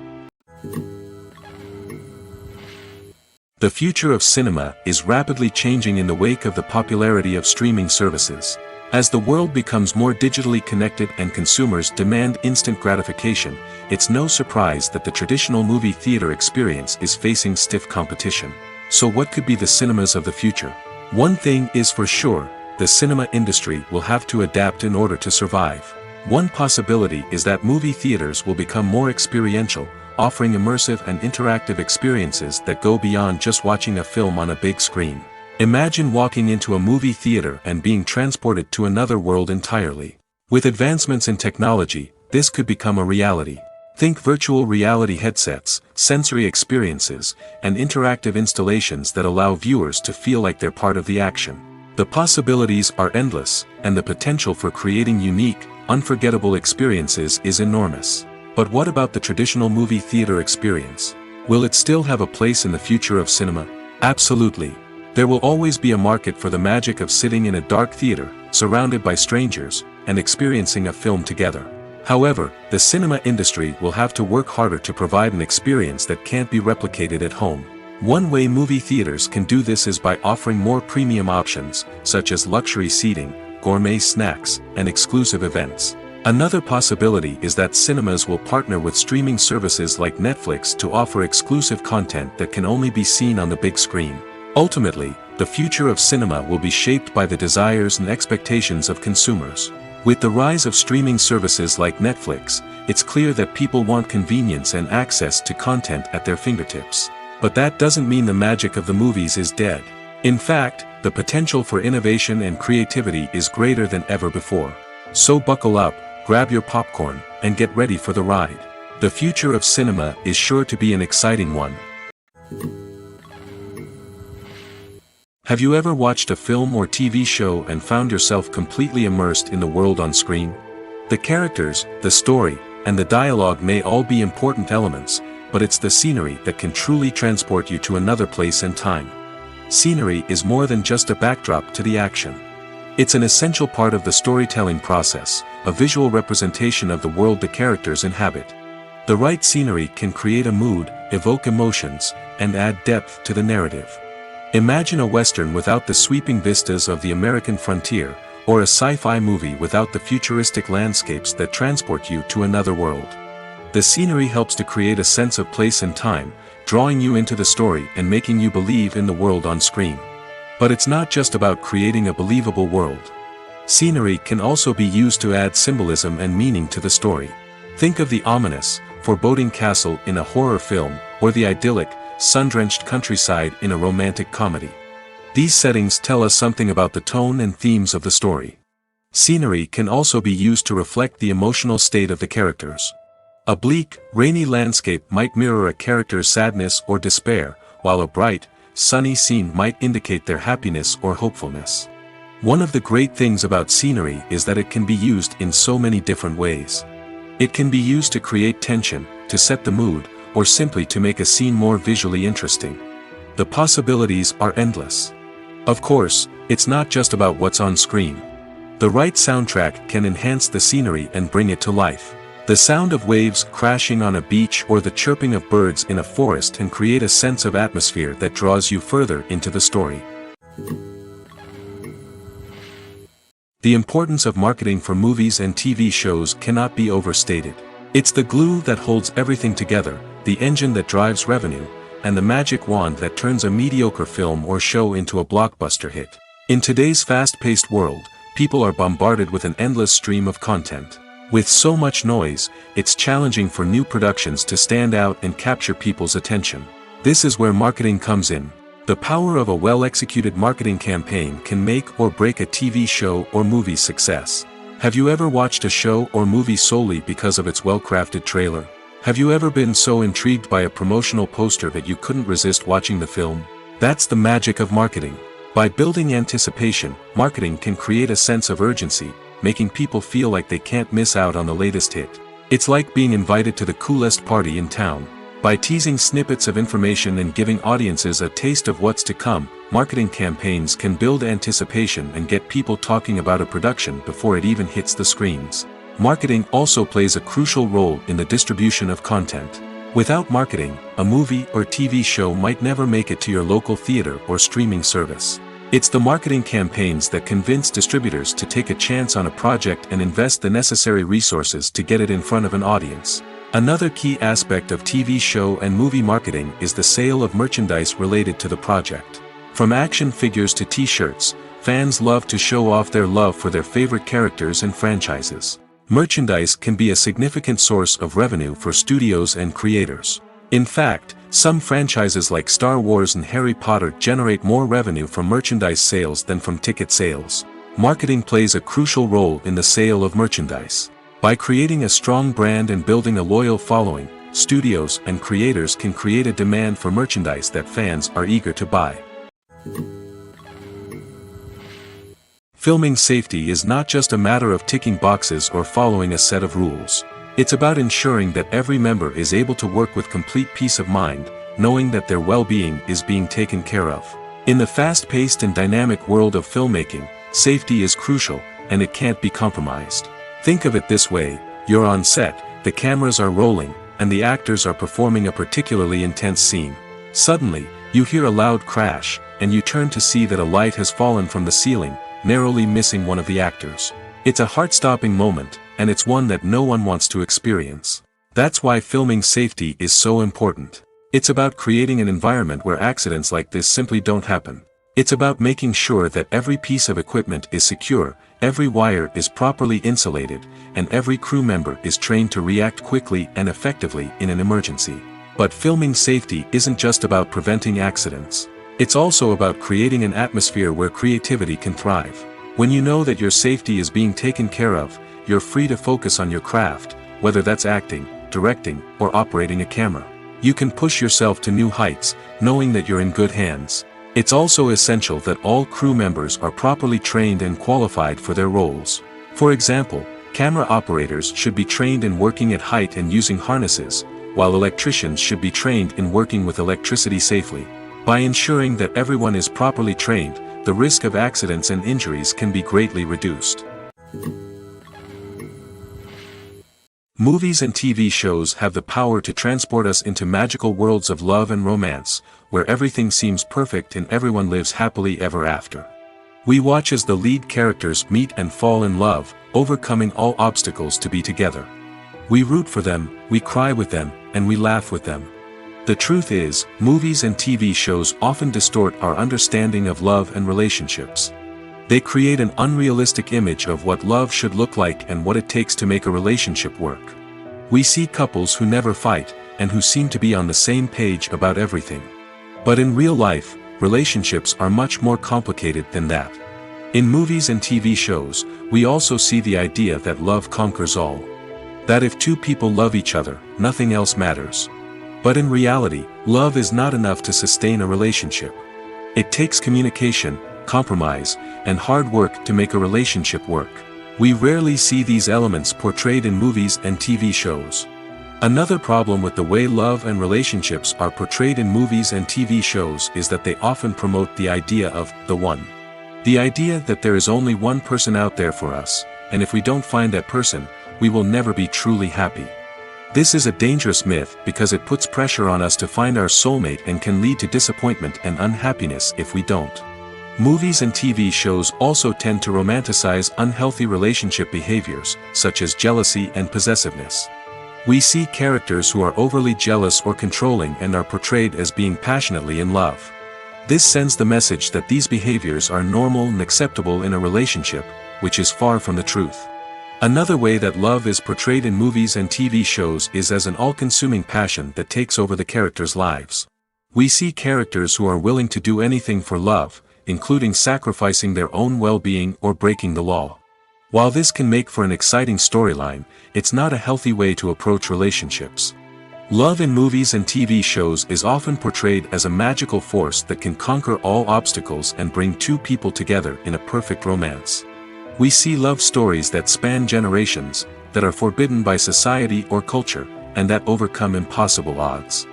The future of cinema is rapidly changing in the wake of the popularity of streaming services. As the world becomes more digitally connected and consumers demand instant gratification, it's no surprise that the traditional movie theater experience is facing stiff competition. So what could be the cinemas of the future? One thing is for sure, the cinema industry will have to adapt in order to survive. One possibility is that movie theaters will become more experiential, offering immersive and interactive experiences that go beyond just watching a film on a big screen. Imagine walking into a movie theater and being transported to another world entirely. With advancements in technology, this could become a reality. Think virtual reality headsets, sensory experiences, and interactive installations that allow viewers to feel like they're part of the action. The possibilities are endless, and the potential for creating unique, unforgettable experiences is enormous. But what about the traditional movie theater experience? Will it still have a place in the future of cinema? Absolutely. There will always be a market for the magic of sitting in a dark theater, surrounded by strangers, and experiencing a film together. However, the cinema industry will have to work harder to provide an experience that can't be replicated at home. One way movie theaters can do this is by offering more premium options, such as luxury seating, gourmet snacks, and exclusive events. Another possibility is that cinemas will partner with streaming services like Netflix to offer exclusive content that can only be seen on the big screen. Ultimately, the future of cinema will be shaped by the desires and expectations of consumers. With the rise of streaming services like Netflix, it's clear that people want convenience and access to content at their fingertips. But that doesn't mean the magic of the movies is dead. In fact, the potential for innovation and creativity is greater than ever before. So buckle up, grab your popcorn, and get ready for the ride. The future of cinema is sure to be an exciting one. Have you ever watched a film or TV show and found yourself completely immersed in the world on screen? The characters, the story, and the dialogue may all be important elements, but it's the scenery that can truly transport you to another place and time. Scenery is more than just a backdrop to the action. It's an essential part of the storytelling process, a visual representation of the world the characters inhabit. The right scenery can create a mood, evoke emotions, and add depth to the narrative. Imagine a Western without the sweeping vistas of the American frontier, or a sci-fi movie without the futuristic landscapes that transport you to another world. The scenery helps to create a sense of place and time, drawing you into the story and making you believe in the world on screen. But it's not just about creating a believable world. Scenery can also be used to add symbolism and meaning to the story. Think of the ominous, foreboding castle in a horror film, or the idyllic, sun-drenched countryside in a romantic comedy. These settings tell us something about the tone and themes of the story. Scenery can also be used to reflect the emotional state of the characters. A bleak, rainy landscape might mirror a character's sadness or despair, while a bright, sunny scene might indicate their happiness or hopefulness. One of the great things about scenery is that it can be used in so many different ways. It can be used to create tension, to set the mood, or simply to make a scene more visually interesting. The possibilities are endless. Of course, it's not just about what's on screen. The right soundtrack can enhance the scenery and bring it to life. The sound of waves crashing on a beach or the chirping of birds in a forest can create a sense of atmosphere that draws you further into the story. The importance of marketing for movies and TV shows cannot be overstated. It's the glue that holds everything together, the engine that drives revenue, and the magic wand that turns a mediocre film or show into a blockbuster hit. In today's fast-paced world, people are bombarded with an endless stream of content. With so much noise, it's challenging for new productions to stand out and capture people's attention. This is where marketing comes in. The power of a well-executed marketing campaign can make or break a TV show or movie's success. Have you ever watched a show or movie solely because of its well-crafted trailer? Have you ever been so intrigued by a promotional poster that you couldn't resist watching the film? That's the magic of marketing. By building anticipation, marketing can create a sense of urgency, making people feel like they can't miss out on the latest hit. It's like being invited to the coolest party in town. By teasing snippets of information and giving audiences a taste of what's to come, marketing campaigns can build anticipation and get people talking about a production before it even hits the screens. Marketing also plays a crucial role in the distribution of content. Without marketing, a movie or TV show might never make it to your local theater or streaming service. It's the marketing campaigns that convince distributors to take a chance on a project and invest the necessary resources to get it in front of an audience. Another key aspect of TV show and movie marketing is the sale of merchandise related to the project. From action figures to t-shirts, fans love to show off their love for their favorite characters and franchises. Merchandise can be a significant source of revenue for studios and creators. In fact, some franchises like Star Wars and Harry Potter generate more revenue from merchandise sales than from ticket sales. Marketing plays a crucial role in the sale of merchandise. By creating a strong brand and building a loyal following, studios and creators can create a demand for merchandise that fans are eager to buy. Filming safety is not just a matter of ticking boxes or following a set of rules. It's about ensuring that every member is able to work with complete peace of mind, knowing that their well-being is being taken care of. In the fast-paced and dynamic world of filmmaking, safety is crucial, and it can't be compromised. Think of it this way: you're on set, the cameras are rolling, and the actors are performing a particularly intense scene. Suddenly, you hear a loud crash, and you turn to see that a light has fallen from the ceiling, narrowly missing one of the actors. It's a heart-stopping moment, and it's one that no one wants to experience. That's why filming safety is so important. It's about creating an environment where accidents like this simply don't happen. It's about making sure that every piece of equipment is secure, every wire is properly insulated, and every crew member is trained to react quickly and effectively in an emergency. But filming safety isn't just about preventing accidents. It's also about creating an atmosphere where creativity can thrive. When you know that your safety is being taken care of, you're free to focus on your craft, whether that's acting, directing, or operating a camera. You can push yourself to new heights, knowing that you're in good hands. It's also essential that all crew members are properly trained and qualified for their roles. For example, camera operators should be trained in working at height and using harnesses, while electricians should be trained in working with electricity safely. By ensuring that everyone is properly trained, the risk of accidents and injuries can be greatly reduced. Movies and TV shows have the power to transport us into magical worlds of love and romance, where everything seems perfect and everyone lives happily ever after. We watch as the lead characters meet and fall in love, overcoming all obstacles to be together. We root for them, we cry with them, and we laugh with them. The truth is, movies and TV shows often distort our understanding of love and relationships. They create an unrealistic image of what love should look like and what it takes to make a relationship work. We see couples who never fight, and who seem to be on the same page about everything. But in real life, relationships are much more complicated than that. In movies and TV shows, we also see the idea that love conquers all. That if two people love each other, nothing else matters. But in reality, love is not enough to sustain a relationship. It takes communication, compromise, and hard work to make a relationship work. We rarely see these elements portrayed in movies and TV shows. Another problem with the way love and relationships are portrayed in movies and TV shows is that they often promote the idea of the one. The idea that there is only one person out there for us, and if we don't find that person, we will never be truly happy. This is a dangerous myth because it puts pressure on us to find our soulmate and can lead to disappointment and unhappiness if we don't. Movies and TV shows also tend to romanticize unhealthy relationship behaviors, such as jealousy and possessiveness. We see characters who are overly jealous or controlling and are portrayed as being passionately in love. This sends the message that these behaviors are normal and acceptable in a relationship, which is far from the truth. Another way that love is portrayed in movies and TV shows is as an all-consuming passion that takes over the characters' lives. We see characters who are willing to do anything for love, including sacrificing their own well-being or breaking the law. While this can make for an exciting storyline, it's not a healthy way to approach relationships. Love in movies and TV shows is often portrayed as a magical force that can conquer all obstacles and bring two people together in a perfect romance. We see love stories that span generations, that are forbidden by society or culture, and that overcome impossible odds.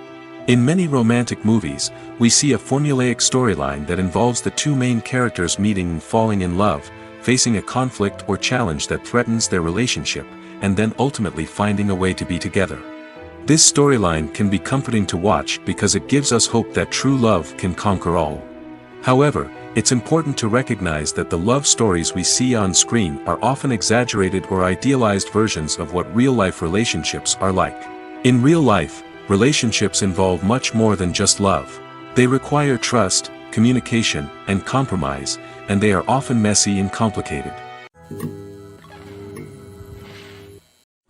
In many romantic movies, we see a formulaic storyline that involves the two main characters meeting and falling in love, facing a conflict or challenge that threatens their relationship, and then ultimately finding a way to be together. This storyline can be comforting to watch because it gives us hope that true love can conquer all. However, it's important to recognize that the love stories we see on screen are often exaggerated or idealized versions of what real-life relationships are like. In real life, relationships involve much more than just love. They require trust, communication, and compromise, and they are often messy and complicated.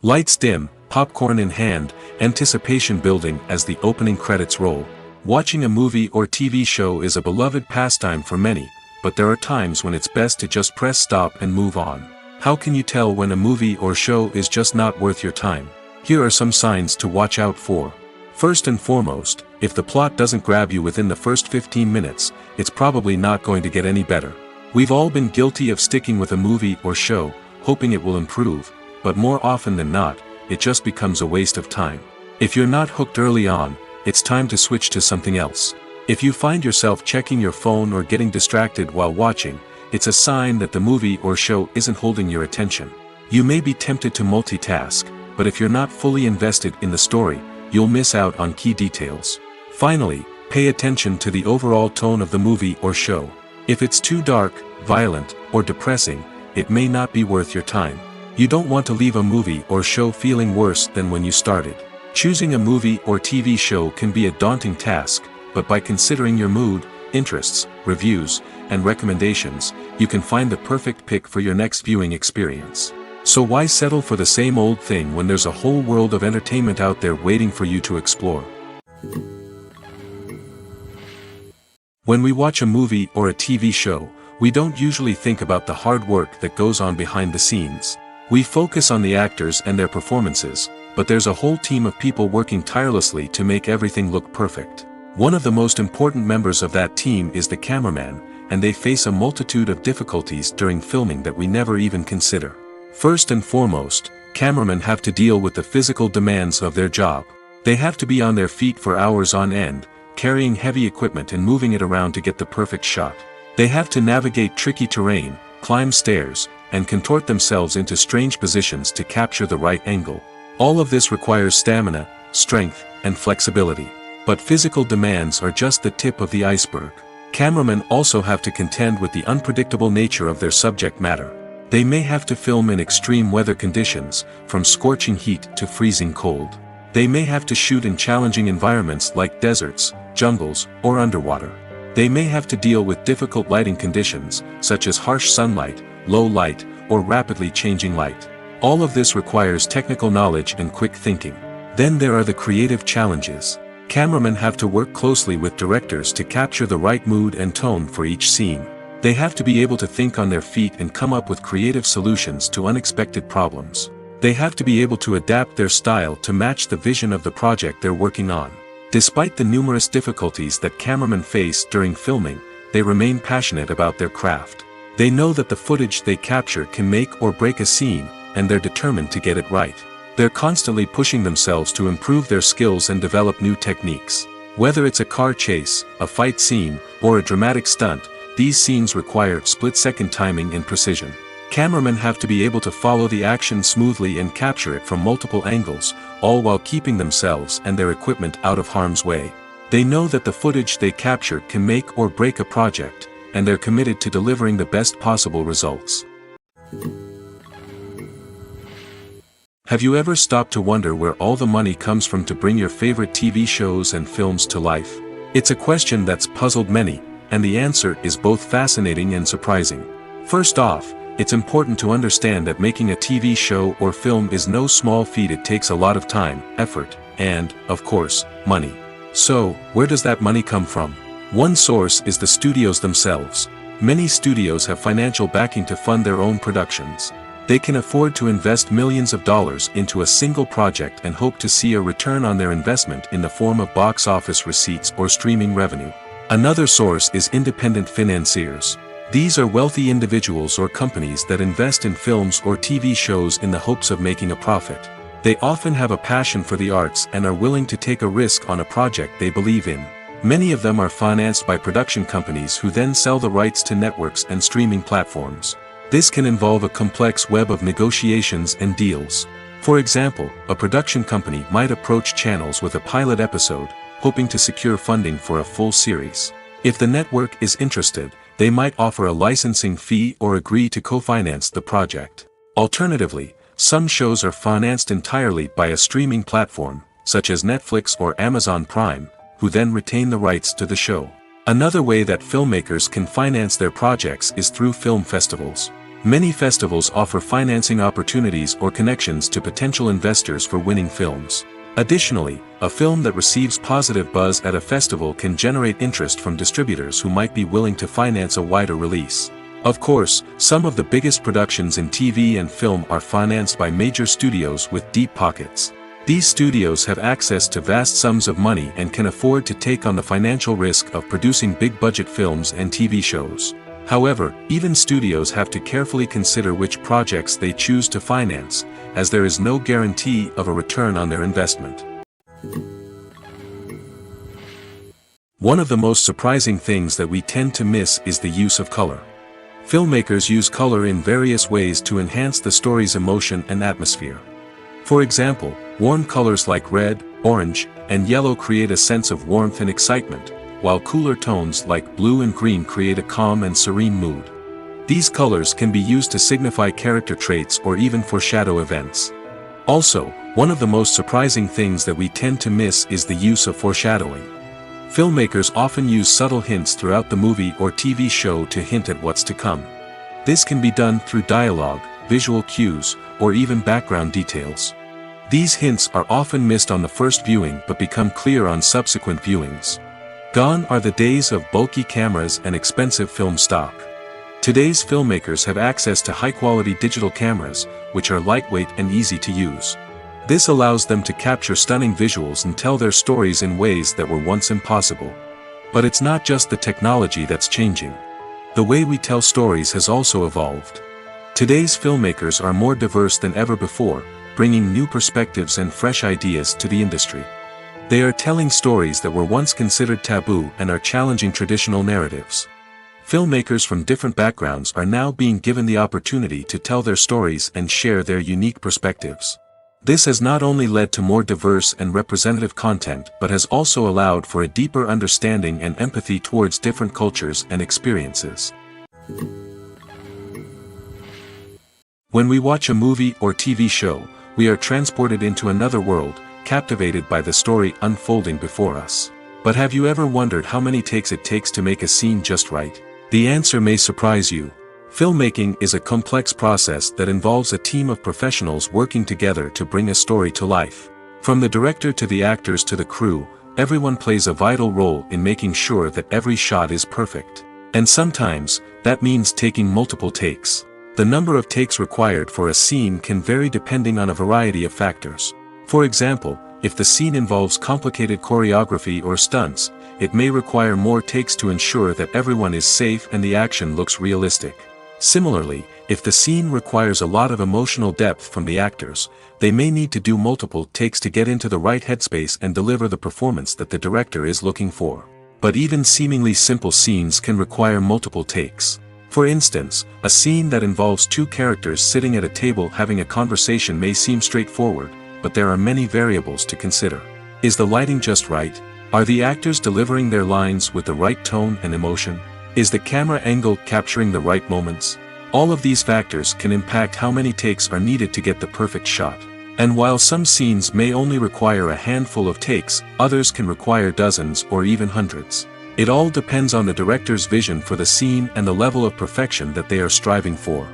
Lights dim, popcorn in hand, anticipation building as the opening credits roll. Watching a movie or TV show is a beloved pastime for many, but there are times when it's best to just press stop and move on. How can you tell when a movie or show is just not worth your time? Here are some signs to watch out for. First and foremost, if the plot doesn't grab you within the first 15 minutes, it's probably not going to get any better. We've all been guilty of sticking with a movie or show, hoping it will improve, but more often than not, it just becomes a waste of time. If you're not hooked early on, it's time to switch to something else. If you find yourself checking your phone or getting distracted while watching, it's a sign that the movie or show isn't holding your attention. You may be tempted to multitask, but if you're not fully invested in the story, you'll miss out on key details. Finally, pay attention to the overall tone of the movie or show. If it's too dark, violent, or depressing, it may not be worth your time. You don't want to leave a movie or show feeling worse than when you started. Choosing a movie or TV show can be a daunting task, but by considering your mood, interests, reviews, and recommendations, you can find the perfect pick for your next viewing experience. So why settle for the same old thing when there's a whole world of entertainment out there waiting for you to explore? When we watch a movie or a TV show, we don't usually think about the hard work that goes on behind the scenes. We focus on the actors and their performances, but there's a whole team of people working tirelessly to make everything look perfect. One of the most important members of that team is the cameraman, and they face a multitude of difficulties during filming that we never even consider. First and foremost, cameramen have to deal with the physical demands of their job. They have to be on their feet for hours on end, carrying heavy equipment and moving it around to get the perfect shot. They have to navigate tricky terrain, climb stairs, and contort themselves into strange positions to capture the right angle. All of this requires stamina, strength, and flexibility. But physical demands are just the tip of the iceberg. Cameramen also have to contend with the unpredictable nature of their subject matter. They may have to film in extreme weather conditions, from scorching heat to freezing cold. They may have to shoot in challenging environments like deserts, jungles, or underwater. They may have to deal with difficult lighting conditions, such as harsh sunlight, low light, or rapidly changing light. All of this requires technical knowledge and quick thinking. Then there are the creative challenges. Cameramen have to work closely with directors to capture the right mood and tone for each scene. They have to be able to think on their feet and come up with creative solutions to unexpected problems. They have to be able to adapt their style to match the vision of the project they're working on. Despite the numerous difficulties that cameramen face during filming, they remain passionate about their craft. They know that the footage they capture can make or break a scene, and they're determined to get it right. They're constantly pushing themselves to improve their skills and develop new techniques. Whether it's a car chase, a fight scene, or a dramatic stunt, these scenes require split-second timing and precision. Cameramen have to be able to follow the action smoothly and capture it from multiple angles, all while keeping themselves and their equipment out of harm's way. They know that the footage they capture can make or break a project, and they're committed to delivering the best possible results. Have you ever stopped to wonder where all the money comes from to bring your favorite TV shows and films to life? It's a question that's puzzled many, and the answer is both fascinating and surprising. First off, it's important to understand that making a TV show or film is no small feat. It takes a lot of time, effort, and, of course, money. So, where does that money come from? One source is the studios themselves. Many studios have financial backing to fund their own productions. They can afford to invest millions of dollars into a single project and hope to see a return on their investment in the form of box office receipts or streaming revenue. Another source is independent financiers. These are wealthy individuals or companies that invest in films or TV shows in the hopes of making a profit. They often have a passion for the arts and are willing to take a risk on a project they believe in. Many of them are financed by production companies who then sell the rights to networks and streaming platforms. This can involve a complex web of negotiations and deals. For example, a production company might approach channels with a pilot episode, hoping to secure funding for a full series. If the network is interested, they might offer a licensing fee or agree to co-finance the project. Alternatively, some shows are financed entirely by a streaming platform, such as Netflix or Amazon Prime, who then retain the rights to the show. Another way that filmmakers can finance their projects is through film festivals. Many festivals offer financing opportunities or connections to potential investors for winning films. Additionally, a film that receives positive buzz at a festival can generate interest from distributors who might be willing to finance a wider release. Of course, some of the biggest productions in TV and film are financed by major studios with deep pockets. These studios have access to vast sums of money and can afford to take on the financial risk of producing big-budget films and TV shows. However, even studios have to carefully consider which projects they choose to finance, as there is no guarantee of a return on their investment. One of the most surprising things that we tend to miss is the use of color. Filmmakers use color in various ways to enhance the story's emotion and atmosphere. For example, warm colors like red, orange, and yellow create a sense of warmth and excitement, while cooler tones like blue and green create a calm and serene mood. These colors can be used to signify character traits or even foreshadow events. Also, one of the most surprising things that we tend to miss is the use of foreshadowing. Filmmakers often use subtle hints throughout the movie or TV show to hint at what's to come. This can be done through dialogue, visual cues, or even background details. These hints are often missed on the first viewing but become clear on subsequent viewings. Gone are the days of bulky cameras and expensive film stock. Today's filmmakers have access to high-quality digital cameras, which are lightweight and easy to use. This allows them to capture stunning visuals and tell their stories in ways that were once impossible. But it's not just the technology that's changing. The way we tell stories has also evolved. Today's filmmakers are more diverse than ever before, bringing new perspectives and fresh ideas to the industry. They are telling stories that were once considered taboo and are challenging traditional narratives. Filmmakers from different backgrounds are now being given the opportunity to tell their stories and share their unique perspectives. This has not only led to more diverse and representative content but has also allowed for a deeper understanding and empathy towards different cultures and experiences. When we watch a movie or TV show, we are transported into another world, captivated by the story unfolding before us. But have you ever wondered how many takes it takes to make a scene just right? The answer may surprise you. Filmmaking is a complex process that involves a team of professionals working together to bring a story to life. From the director to the actors to the crew, everyone plays a vital role in making sure that every shot is perfect. And sometimes, that means taking multiple takes. The number of takes required for a scene can vary depending on a variety of factors. For example, if the scene involves complicated choreography or stunts, it may require more takes to ensure that everyone is safe and the action looks realistic. Similarly, if the scene requires a lot of emotional depth from the actors, they may need to do multiple takes to get into the right headspace and deliver the performance that the director is looking for. But even seemingly simple scenes can require multiple takes. For instance, a scene that involves two characters sitting at a table having a conversation may seem straightforward, but there are many variables to consider. Is the lighting just right? Are the actors delivering their lines with the right tone and emotion? Is the camera angle capturing the right moments? All of these factors can impact how many takes are needed to get the perfect shot. And while some scenes may only require a handful of takes, others can require dozens or even hundreds. It all depends on the director's vision for the scene and the level of perfection that they are striving for.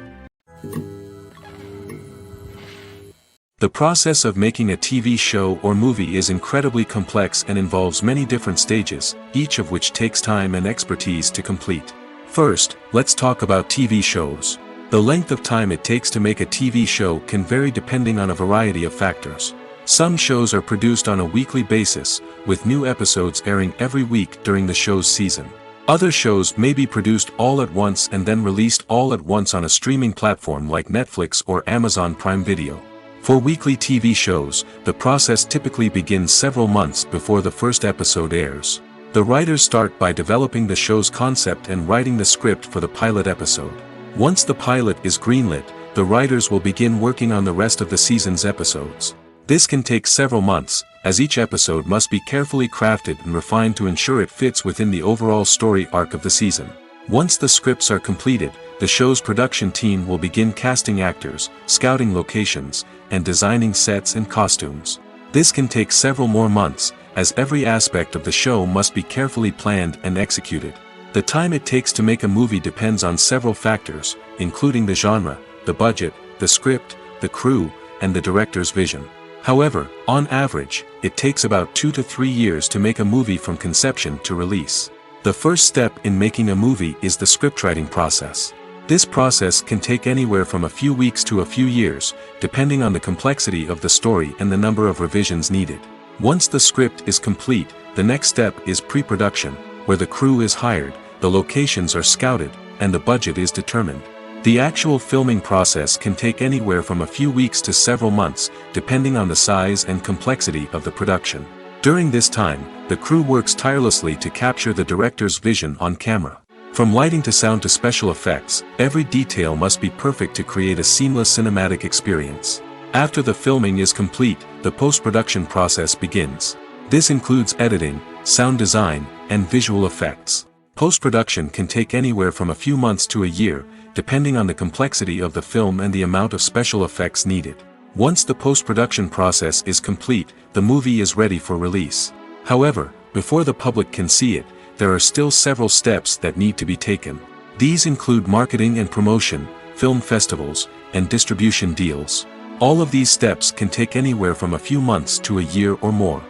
The process of making a TV show or movie is incredibly complex and involves many different stages, each of which takes time and expertise to complete. First, let's talk about TV shows. The length of time it takes to make a TV show can vary depending on a variety of factors. Some shows are produced on a weekly basis, with new episodes airing every week during the show's season. Other shows may be produced all at once and then released all at once on a streaming platform like Netflix or Amazon Prime Video. For weekly TV shows, the process typically begins several months before the first episode airs. The writers start by developing the show's concept and writing the script for the pilot episode. Once the pilot is greenlit, the writers will begin working on the rest of the season's episodes. This can take several months, as each episode must be carefully crafted and refined to ensure it fits within the overall story arc of the season. Once the scripts are completed, the show's production team will begin casting actors, scouting locations, and designing sets and costumes. This can take several more months, as every aspect of the show must be carefully planned and executed. The time it takes to make a movie depends on several factors, including the genre, the budget, the script, the crew, and the director's vision. However, on average, it takes about 2 to 3 years to make a movie from conception to release. The first step in making a movie is the scriptwriting process. This process can take anywhere from a few weeks to a few years, depending on the complexity of the story and the number of revisions needed. Once the script is complete, the next step is pre-production, where the crew is hired, the locations are scouted, and the budget is determined. The actual filming process can take anywhere from a few weeks to several months, depending on the size and complexity of the production. During this time, the crew works tirelessly to capture the director's vision on camera. From lighting to sound to special effects, every detail must be perfect to create a seamless cinematic experience. After the filming is complete, the post-production process begins. This includes editing, sound design, and visual effects. Post-production can take anywhere from a few months to a year, depending on the complexity of the film and the amount of special effects needed. Once the post-production process is complete, the movie is ready for release. However, before the public can see it, there are still several steps that need to be taken. These include marketing and promotion, film festivals, and distribution deals. All of these steps can take anywhere from a few months to a year or more.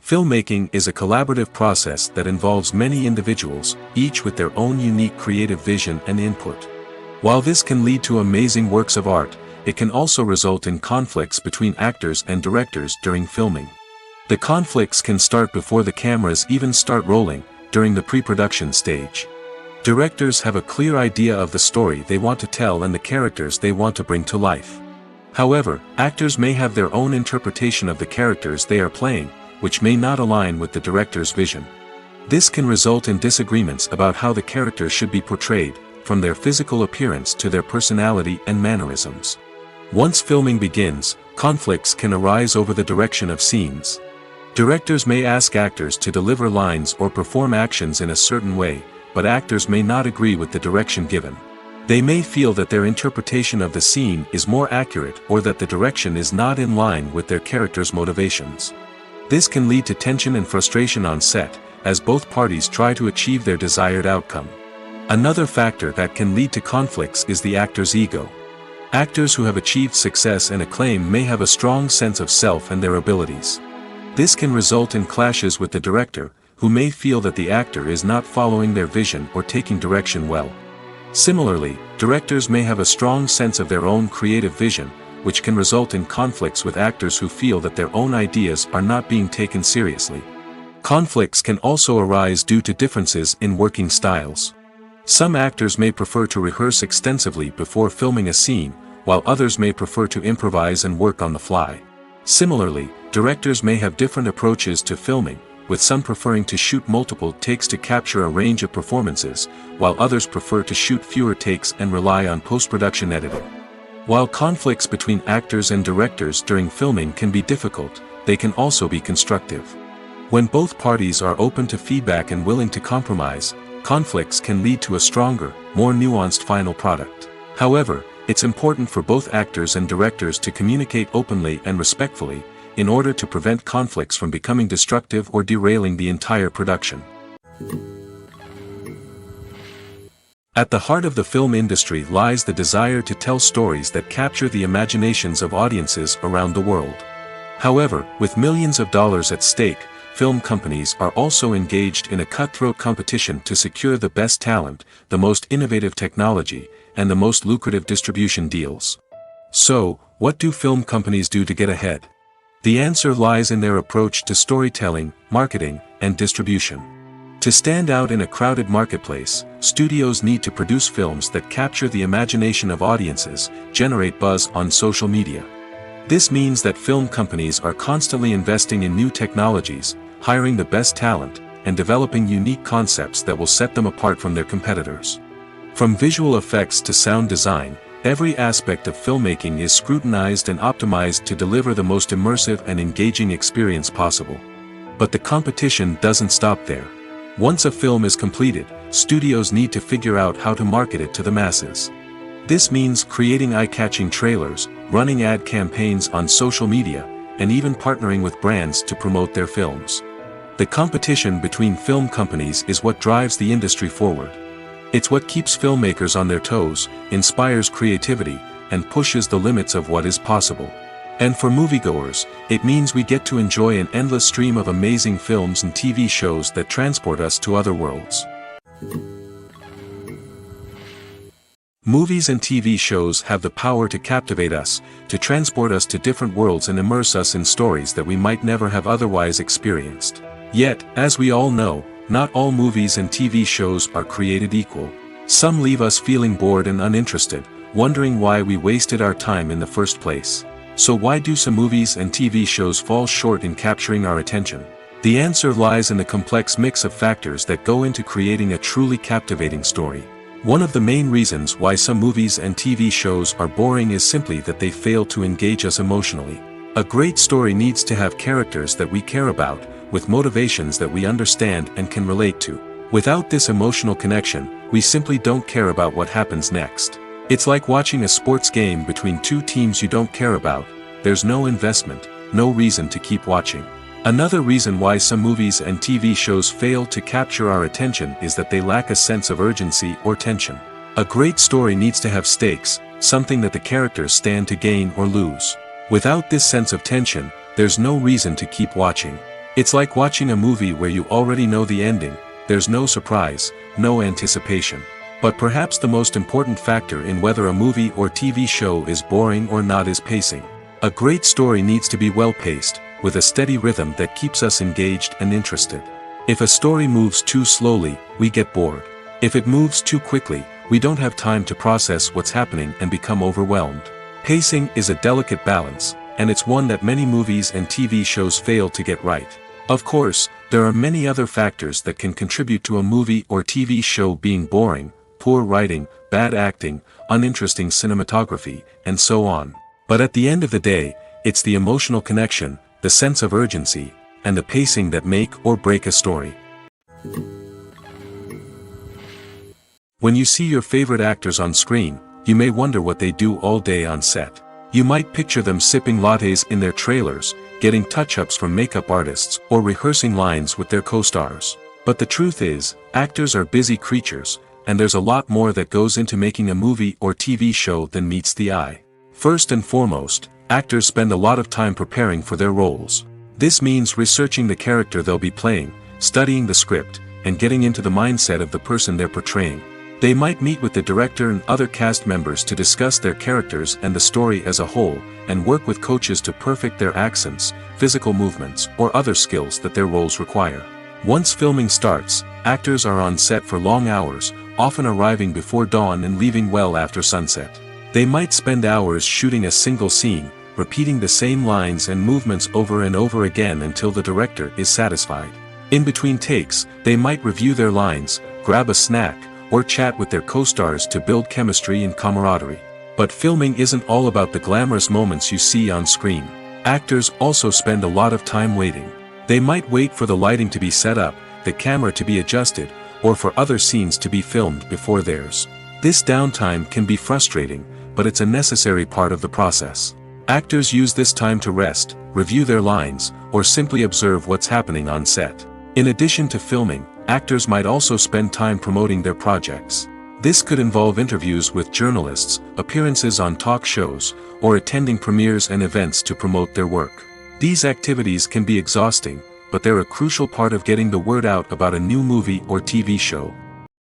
Filmmaking is a collaborative process that involves many individuals, each with their own unique creative vision and input. While this can lead to amazing works of art, it can also result in conflicts between actors and directors during filming. The conflicts can start before the cameras even start rolling, during the pre-production stage. Directors have a clear idea of the story they want to tell and the characters they want to bring to life. However, actors may have their own interpretation of the characters they are playing, which may not align with the director's vision. This can result in disagreements about how the characters should be portrayed, from their physical appearance to their personality and mannerisms. Once filming begins, conflicts can arise over the direction of scenes. Directors may ask actors to deliver lines or perform actions in a certain way, but actors may not agree with the direction given. They may feel that their interpretation of the scene is more accurate or that the direction is not in line with their character's motivations. This can lead to tension and frustration on set, as both parties try to achieve their desired outcome. Another factor that can lead to conflicts is the actor's ego. Actors who have achieved success and acclaim may have a strong sense of self and their abilities. This can result in clashes with the director, who may feel that the actor is not following their vision or taking direction well. Similarly, directors may have a strong sense of their own creative vision, which can result in conflicts with actors who feel that their own ideas are not being taken seriously. Conflicts can also arise due to differences in working styles. Some actors may prefer to rehearse extensively before filming a scene, while others may prefer to improvise and work on the fly. Similarly, directors may have different approaches to filming, with some preferring to shoot multiple takes to capture a range of performances, while others prefer to shoot fewer takes and rely on post-production editing. While conflicts between actors and directors during filming can be difficult, they can also be constructive. When both parties are open to feedback and willing to compromise, conflicts can lead to a stronger, more nuanced final product. However, it's important for both actors and directors to communicate openly and respectfully, in order to prevent conflicts from becoming destructive or derailing the entire production. At the heart of the film industry lies the desire to tell stories that capture the imaginations of audiences around the world. However, with millions of dollars at stake, film companies are also engaged in a cutthroat competition to secure the best talent, the most innovative technology, and the most lucrative distribution deals. So, what do film companies do to get ahead? The answer lies in their approach to storytelling, marketing, and distribution. To stand out in a crowded marketplace, studios need to produce films that capture the imagination of audiences, generate buzz on social media. This means that film companies are constantly investing in new technologies, hiring the best talent, and developing unique concepts that will set them apart from their competitors. From visual effects to sound design, every aspect of filmmaking is scrutinized and optimized to deliver the most immersive and engaging experience possible. But the competition doesn't stop there. Once a film is completed, studios need to figure out how to market it to the masses. This means creating eye-catching trailers, running ad campaigns on social media, and even partnering with brands to promote their films. The competition between film companies is what drives the industry forward. It's what keeps filmmakers on their toes, inspires creativity, and pushes the limits of what is possible. And for moviegoers, it means we get to enjoy an endless stream of amazing films and TV shows that transport us to other worlds. Movies and TV shows have the power to captivate us, to transport us to different worlds and immerse us in stories that we might never have otherwise experienced. Yet, as we all know, not all movies and TV shows are created equal. Some leave us feeling bored and uninterested, wondering why we wasted our time in the first place. So why do some movies and TV shows fall short in capturing our attention? The answer lies in the complex mix of factors that go into creating a truly captivating story. One of the main reasons why some movies and TV shows are boring is simply that they fail to engage us emotionally. A great story needs to have characters that we care about, with motivations that we understand and can relate to. Without this emotional connection, we simply don't care about what happens next. It's like watching a sports game between two teams you don't care about. There's no investment, no reason to keep watching. Another reason why some movies and TV shows fail to capture our attention is that they lack a sense of urgency or tension. A great story needs to have stakes, something that the characters stand to gain or lose. Without this sense of tension, there's no reason to keep watching. It's like watching a movie where you already know the ending. There's no surprise, no anticipation. But perhaps the most important factor in whether a movie or TV show is boring or not is pacing. A great story needs to be well-paced, with a steady rhythm that keeps us engaged and interested. If a story moves too slowly, we get bored. If it moves too quickly, we don't have time to process what's happening and become overwhelmed. Pacing is a delicate balance, and it's one that many movies and TV shows fail to get right. Of course, there are many other factors that can contribute to a movie or TV show being boring: poor writing, bad acting, uninteresting cinematography, and so on. But at the end of the day, it's the emotional connection, the sense of urgency, and the pacing that make or break a story. When you see your favorite actors on screen, you may wonder what they do all day on set. You might picture them sipping lattes in their trailers, getting touch-ups from makeup artists, or rehearsing lines with their co-stars. But the truth is, actors are busy creatures, and there's a lot more that goes into making a movie or TV show than meets the eye. First and foremost, actors spend a lot of time preparing for their roles. This means researching the character they'll be playing, studying the script, and getting into the mindset of the person they're portraying. They might meet with the director and other cast members to discuss their characters and the story as a whole, and work with coaches to perfect their accents, physical movements, or other skills that their roles require. Once filming starts, actors are on set for long hours, often arriving before dawn and leaving well after sunset. They might spend hours shooting a single scene, repeating the same lines and movements over and over again until the director is satisfied. In between takes, they might review their lines, grab a snack, or chat with their co-stars to build chemistry and camaraderie. But filming isn't all about the glamorous moments you see on screen. Actors also spend a lot of time waiting. They might wait for the lighting to be set up, the camera to be adjusted, or for other scenes to be filmed before theirs. This downtime can be frustrating, but it's a necessary part of the process. Actors use this time to rest, review their lines, or simply observe what's happening on set. In addition to filming, actors might also spend time promoting their projects. This could involve interviews with journalists, appearances on talk shows, or attending premieres and events to promote their work. These activities can be exhausting, but they're a crucial part of getting the word out about a new movie or TV show.